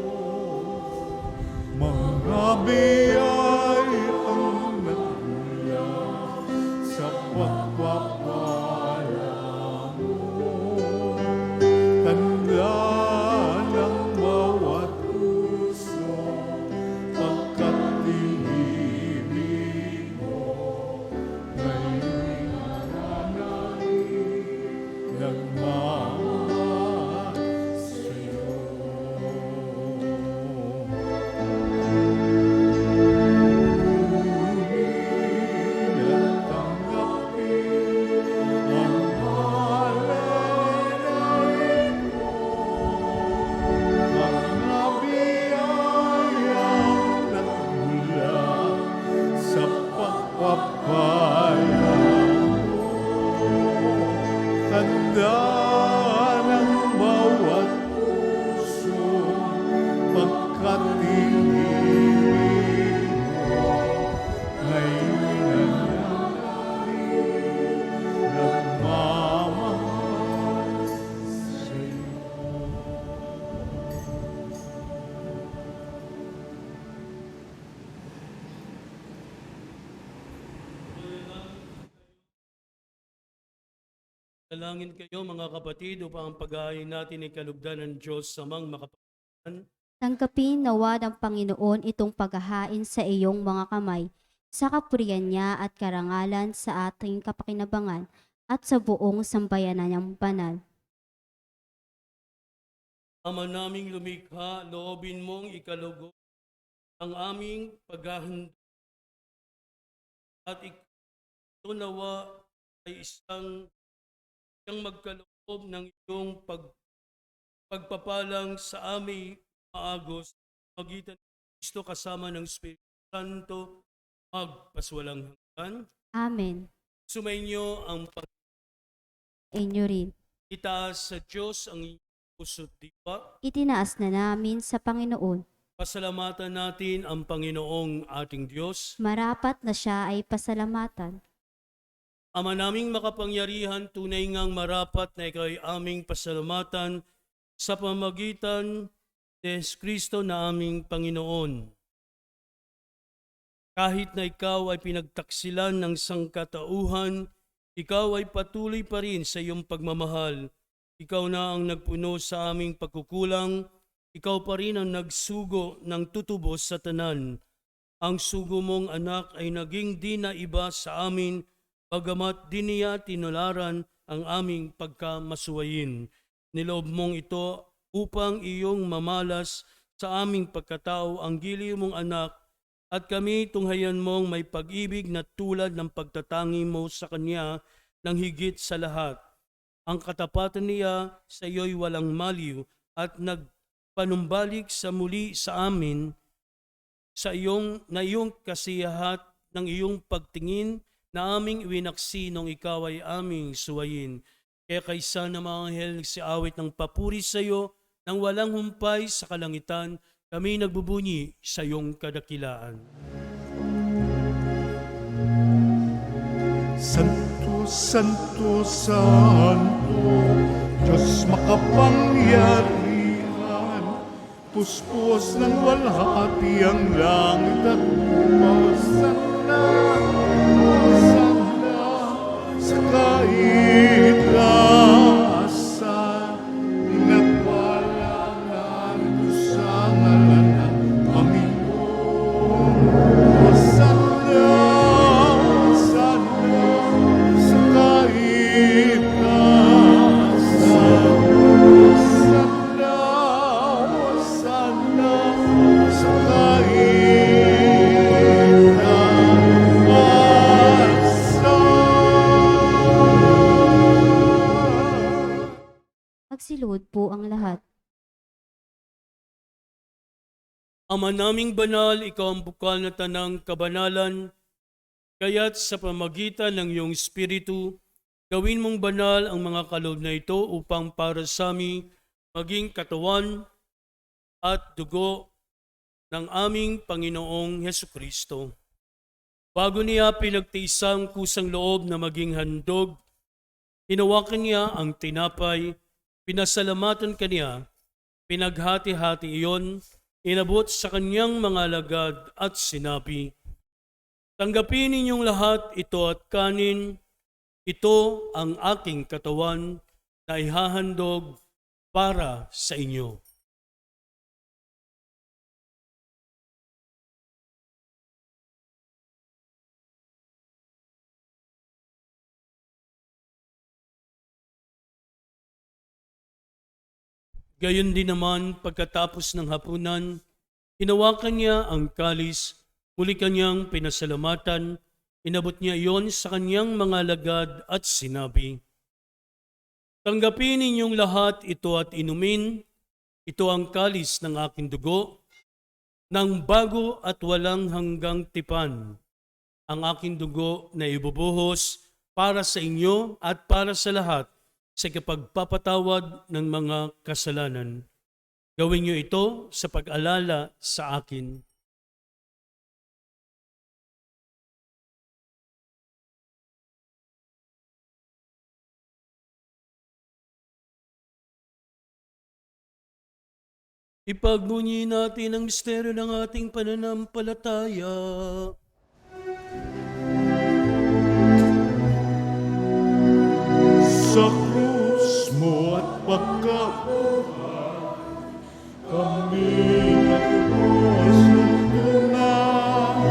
[SPEAKER 2] mga biyayang nagmula sa pagpapala mo. Tanda ng bawat puso, pagkat tinibig mo, ngayon'y nananalig, nagmamahal sa'yo. Kunin at tanggapin ang alay na ito, mga biyayang nagmula sa pagpapala mo. Tanda ng bawat puso, pagkat tinibig mo, ngayon'y nananalig, nagmamahal sa'yo.
[SPEAKER 10] Dalangin kayo mga kapatid upang ang pag-aayon natin ay kalugdan ng Diyos samang makapangyarihan.
[SPEAKER 9] Tanggapin nawa ng Panginoon itong paghahain sa iyong mga kamay. sa kapurihan niya at karangalan sa ating kapakinabangan at sa buong sambayanan niyang banal.
[SPEAKER 10] Ama naming lumikha, loobin mong ikalugod ang aming paghahanda at ito nawa ay isang magkaloob ng iyong pagpapalang sa aming maagos magitan ng Kristo kasama ng Espiritu Santo magpaswalang hanggan.
[SPEAKER 9] Amen.
[SPEAKER 10] Sumainyo ang
[SPEAKER 9] Inyo rin.
[SPEAKER 10] itaas sa Diyos ang inyong puso't diwa.
[SPEAKER 9] Itinaas na namin sa Panginoon.
[SPEAKER 10] Pasalamatan natin ang Panginoong ating Diyos.
[SPEAKER 9] Marapat na siya ay pasalamatan.
[SPEAKER 10] Ama naming makapangyarihan, tunay ngang marapat na ikaw ay aming pasalamatan sa pamagitan ni Kristo na aming Panginoon. Kahit na ikaw ay pinagtaksilan ng sangkatauhan, ikaw ay patuloy pa rin sa iyong pagmamahal. Ikaw na ang nagpuno sa aming pagkukulang, ikaw pa rin ang nagsugo ng tutubos sa tanan. Ang sugo mong anak ay naging di na iba sa amin, bagamat di niya tinularan ang aming pagkamasuwayin. Niloob mong ito upang iyong mamalas sa aming pagkatao ang giliw mong anak at kami tunghayan mong may pag-ibig na tulad ng pagtatangi mo sa kanya ng higit sa lahat. Ang katapatan niya sa iyo'y walang maliw at nagpanumbalik sa muli sa amin sa iyong kasiyahat ng iyong pagtingin na aming iwinaksi nung ikaw ay aming suwayin. Kaya kaysa na mga anghel nagsiawit ng papuri sa iyo, nang walang humpay sa kalangitan, kami nagbubunyi sa iyong kadakilaan.
[SPEAKER 2] Santo, Santo, Santo, Diyos makapangyarihan, puspos ng walhati ang langit at lupa. Sa kaitaasan, pinagwalangan ko sa ngalan ng Panginoon. Sana, sana, sa kaitaasan, sana, sana, sa
[SPEAKER 9] Magsiluhod po ang lahat.
[SPEAKER 10] Ama naming banal, ikaw ang bukal na tanang kabanalan, kaya't sa pamagitan ng iyong Espiritu, gawin mong banal ang mga kaloob na ito upang para sa amin maging katawan at dugo ng aming Panginoong Hesukristo. Bago niya pinagtiisang kusang loob na maging handog, hinawakan niya ang tinapay, pinasalamatan kaniya, pinaghati-hati iyon, inabot sa kanyang mga alagad at sinabi, "Tanggapin ninyong lahat ito at kanin, ito ang aking katawan na ihahandog para sa inyo." Gayon din naman, pagkatapos ng hapunan, hinawakan niya ang kalis, muli kanyang pinasalamatan, inabot niya iyon sa kanyang mga alagad at sinabi, "Tanggapin ninyong lahat ito at inumin, ito ang kalis ng aking dugo, ng bago at walang hanggang tipan, ang aking dugo na ibubuhos para sa inyo at para sa lahat, sa kapagpapatawad ng mga kasalanan. Gawin niyo ito sa pag-alala sa akin." Ipagbunyi natin ang misteryo ng ating pananampalataya.
[SPEAKER 2] Sa krus mo at pagkabuhay, kami nagbuhos ng tunay.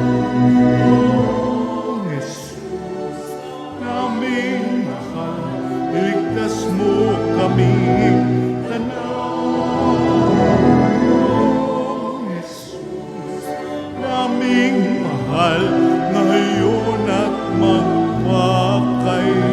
[SPEAKER 13] pagmamahal ngayon at magpakailanman.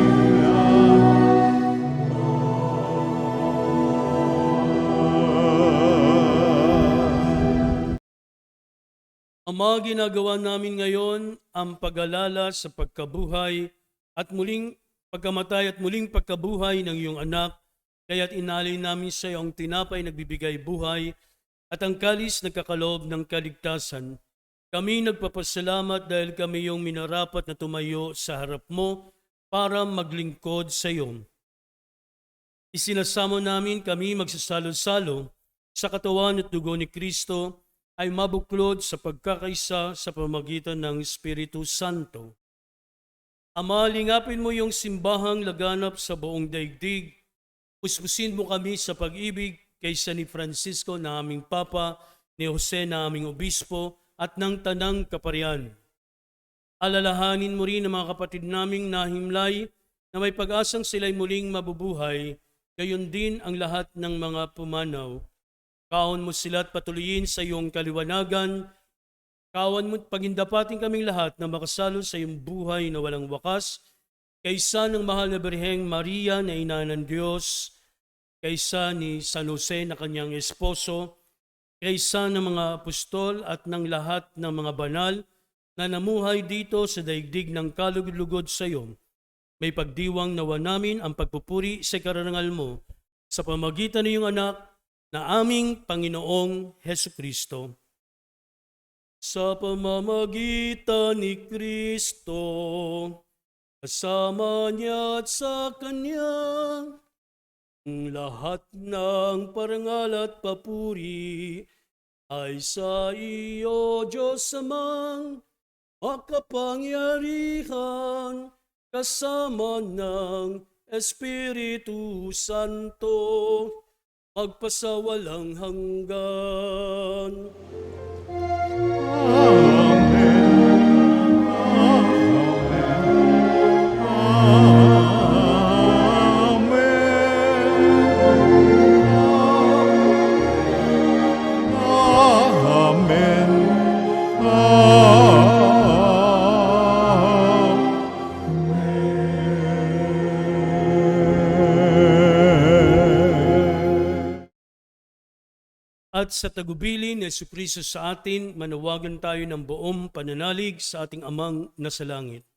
[SPEAKER 10] Ama, ginagawa namin ngayon ang pag-alala sa pagkabuhay at muling pagkamatay at muling pagkabuhay ng iyong anak, kaya't inalay namin sa iyo ang tinapay nagbibigay buhay at ang kalis nagkakaloob ng kaligtasan. Kami nagpapasalamat dahil kami yung minarapat na tumayo sa harap mo para maglingkod sa iyo. Isinasamo namin kami magsasalo-salo sa katawan at dugo ni Kristo ay mabuklod sa pagkakaisa sa pamagitan ng Espiritu Santo. Ama, lingapin mo yung simbahang laganap sa buong daigdig. Puspusin mo kami sa pag-ibig kaysa ni Francisco na aming Papa, ni Jose na aming Obispo, at ng Tanang Kaparian. Alalahanin mo rin ang mga kapatid naming nahimlay na may pag-asang sila'y muling mabubuhay, gayon din ang lahat ng mga pumanaw. Kaon mo sila at patuloyin sa iyong kaliwanagan. Kawan mo pagindapating kaming lahat na makasalo sa iyong buhay na walang wakas, kaysa ng mahal na Birheng Maria na ina ng Diyos, kaysa ni San Jose na kanyang esposo, kaysa ng mga apostol at ng lahat ng mga banal na namuhay dito sa daigdig ng kalugod-lugod sa iyo. May pagdiwang nawa namin ang pagpupuri sa karangal mo sa pamagitan ng iyong anak na aming Panginoong Hesukristo. Sa pamamagitan ni Kristo, kasama niya at sa Kanya, ang lahat ng parangal at papuri ay sa iyo, Diyos Amang makapangyarihan, kasama ng Espiritu Santo, magpasawalang hanggan. At sa tagubilin ni Jesucristo sa atin, manawagan tayo ng buong pananalig sa ating Amang nasa langit.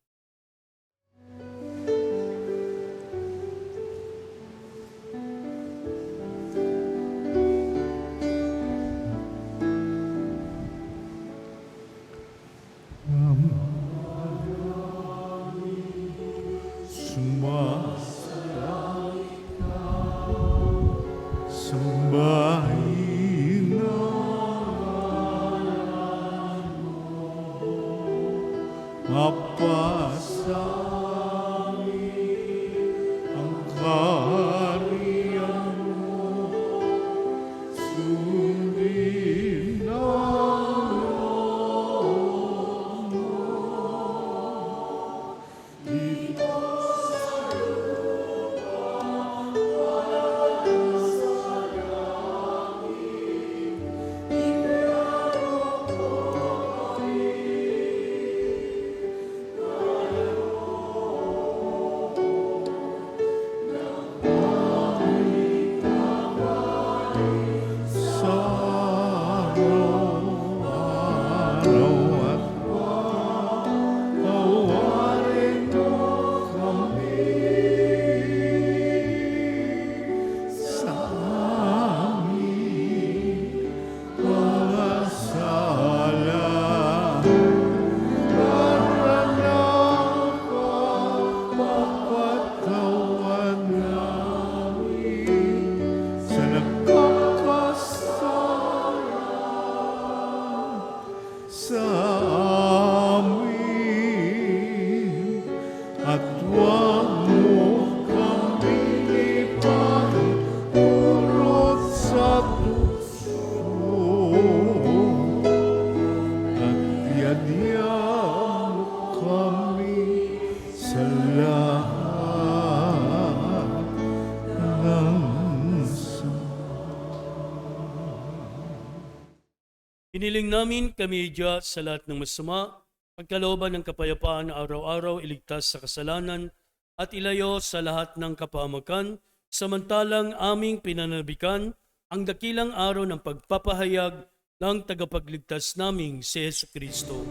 [SPEAKER 10] Hiniling namin kami Diyos sa lahat ng masama pagkalooban ng kapayapaan na araw-araw iligtas sa kasalanan at ilayo sa lahat ng kapahamakan, samantalang aming pinanabikan ang dakilang araw ng pagpapahayag ng tagapagligtas naming si Jesucristo.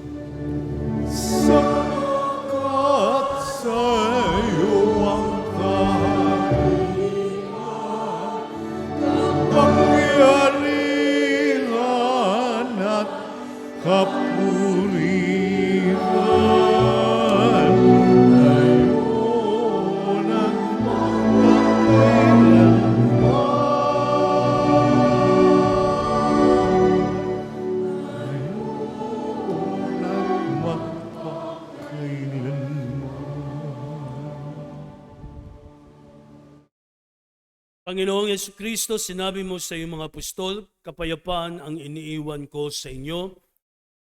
[SPEAKER 13] Sakat sa iyo ang pangyarihan at kapurihan ngayon at
[SPEAKER 10] Panginoong Jesucristo, sinabi mo sa iyong mga apostol, kapayapaan ang iniiwan ko sa inyo.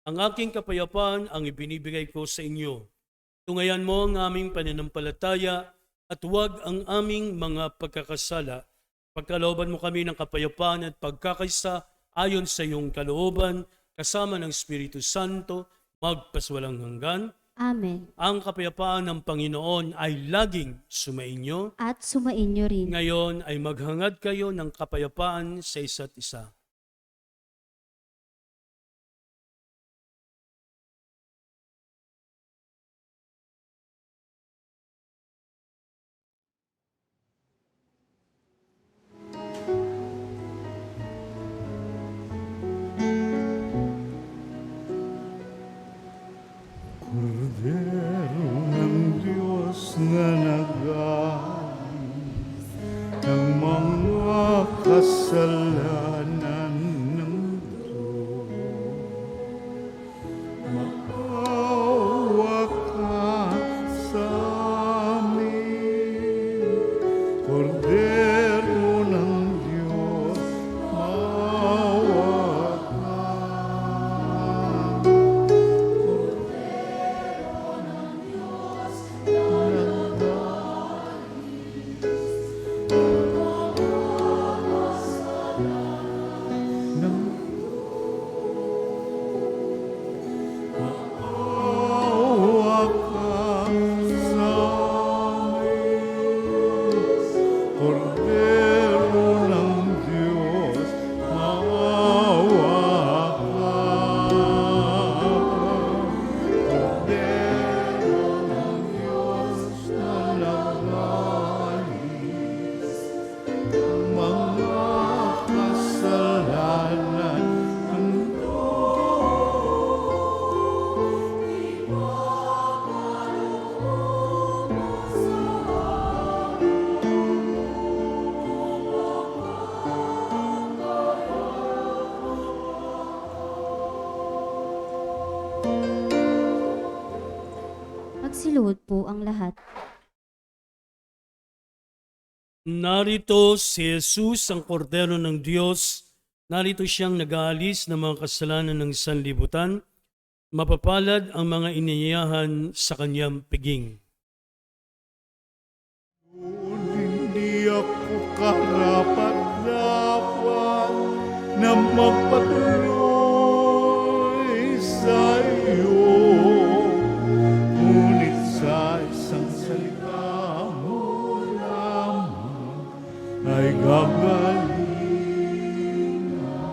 [SPEAKER 10] Ang aking kapayapaan ang ibinibigay ko sa inyo. Tungayan mo ang aming pananampalataya at huwag ang aming mga pagkakasala. Pagkalooban mo kami ng kapayapaan at pagkakaisa ayon sa iyong kalooban, kasama ng Espiritu Santo, magpaswalang hanggan.
[SPEAKER 9] Amen.
[SPEAKER 10] Ang kapayapaan ng Panginoon ay laging sumainyo.
[SPEAKER 9] At sumainyo rin.
[SPEAKER 10] Ngayon ay maghangad kayo ng kapayapaan sa isa't isa.
[SPEAKER 13] Kordero ng Diyos na nagalis ng mga kasalanan ng mundo, maawa ka sa amin. Kordero ng Diyos, maawa ka. Kordero ng Diyos, maawa ka. Kordero ng Diyos na nagalis ng mga kasalanan ng mundo.
[SPEAKER 9] Magsiluhod po ang lahat.
[SPEAKER 10] Narito si Jesus, ang kordero ng Diyos. Narito siyang nag-aalis ng mga kasalanan ng sanlibutan. Mapapalad ang mga iniyahan sa kanyang piging.
[SPEAKER 13] Hindi ako karapat-dapat na magpatuloy sa iyo. Ngunit sa isang salita mo lamang ay gagaling ako.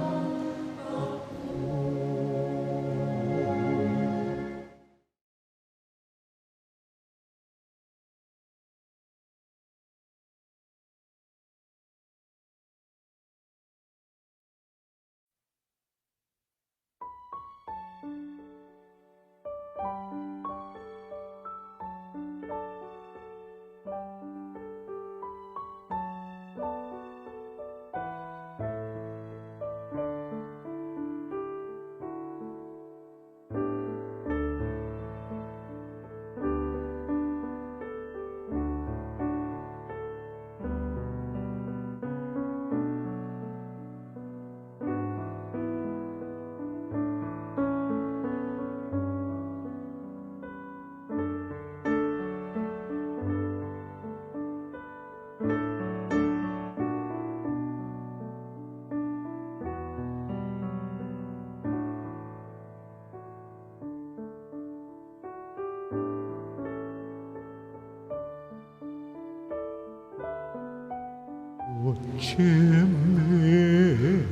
[SPEAKER 13] Faceme,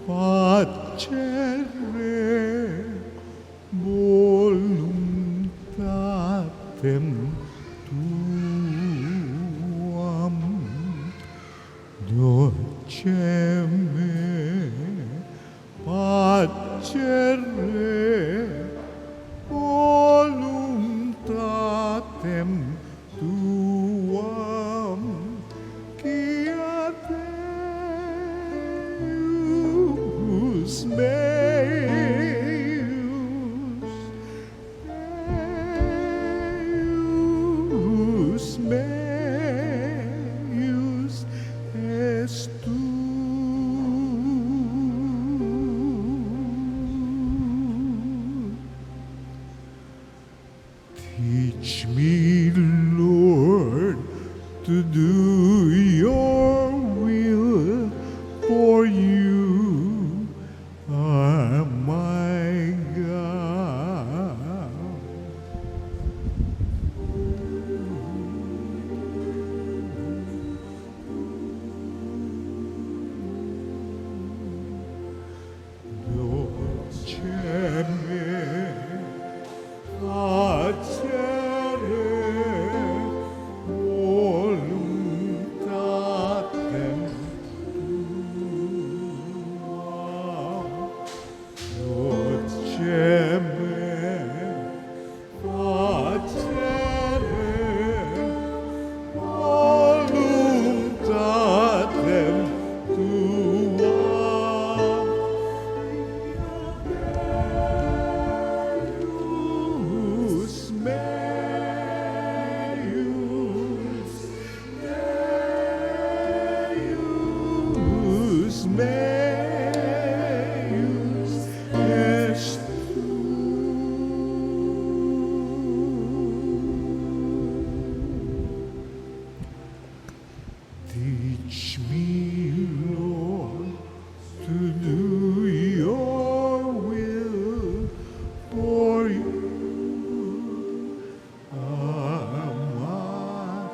[SPEAKER 13] facere voluntatem tuam, doceme, facere voluntatem tuam, quia Deus meus est tu. Teach me, Lord, to do your will, for you are my God. Doceme, facere voluntatem tuam, doceme, facere voluntatem tuam, Deus meus est Teach me, Lord, to do your will, for you are my God.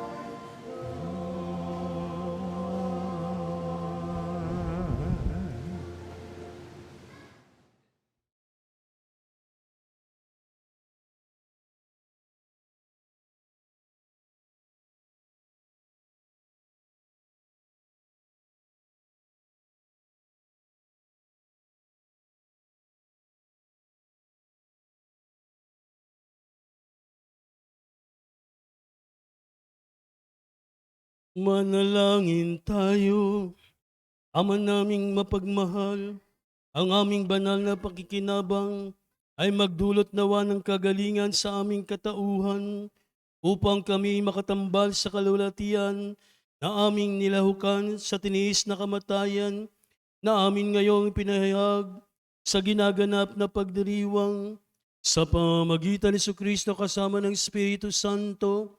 [SPEAKER 10] Manalangin tayo. Ama naming mapagmahal, ang aming banal na pakikinabang ay magdulot nawa ng kagalingan sa aming katauhan upang kami makatambal sa kalulatian na aming nilahukan sa tiniis na kamatayan na amin ngayong pinahayag sa ginaganap na pagdiriwang sa pamamagitan ni Jesucristo kasama ng Espiritu Santo,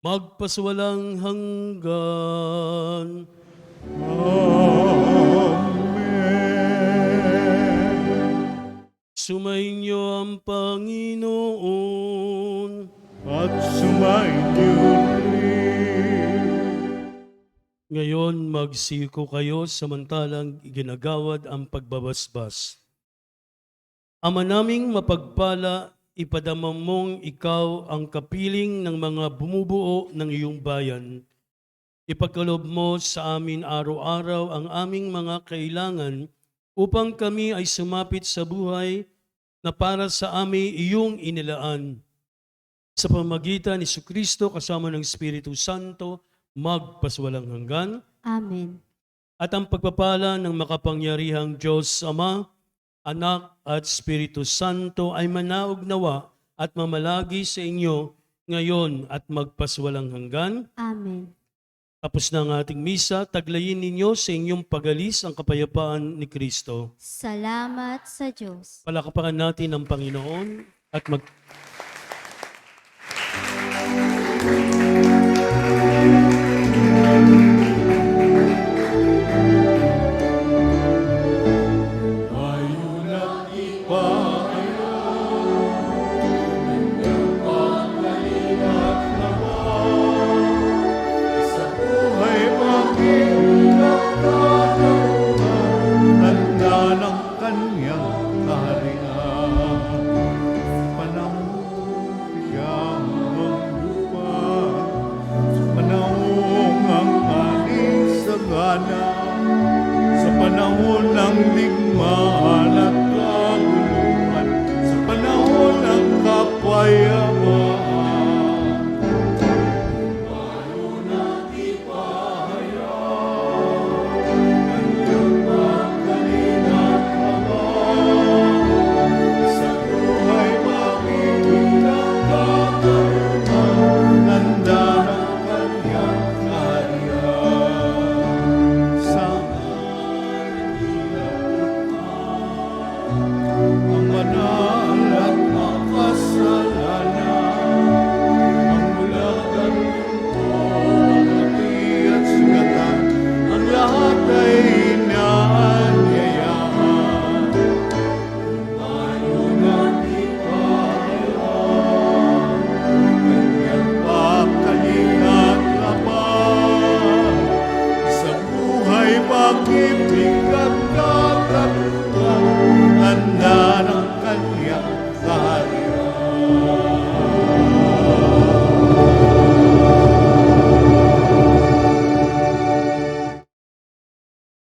[SPEAKER 10] magpaswalang hanggan. Sumainyo ang Panginoon.
[SPEAKER 13] At sumainyo rin.
[SPEAKER 10] Ngayon magsiko kayo samantalang ginagawad ang pagbabasbas. Ama naming mapagpala, ipadama mong ikaw ang kapiling ng mga bumubuo ng iyong bayan. Ipagkaloob mo sa amin araw-araw ang aming mga kailangan upang kami ay sumapit sa buhay na para sa amin iyong inilaan. Sa pamamagitan ni Jesucristo kasama ng Espiritu Santo, magpaswalang hanggan.
[SPEAKER 9] Amen.
[SPEAKER 10] At ang pagpapala ng makapangyarihang Diyos Ama, Anak at Espiritu Santo ay manaog nawa at mamalagi sa inyo ngayon at magpaswalang hanggan.
[SPEAKER 9] Amen.
[SPEAKER 10] Tapos na ang ating misa, taglayin ninyo sa inyong pagalis ang kapayapaan ni Kristo.
[SPEAKER 9] Salamat sa Diyos.
[SPEAKER 10] Palakpakan natin ang Panginoon at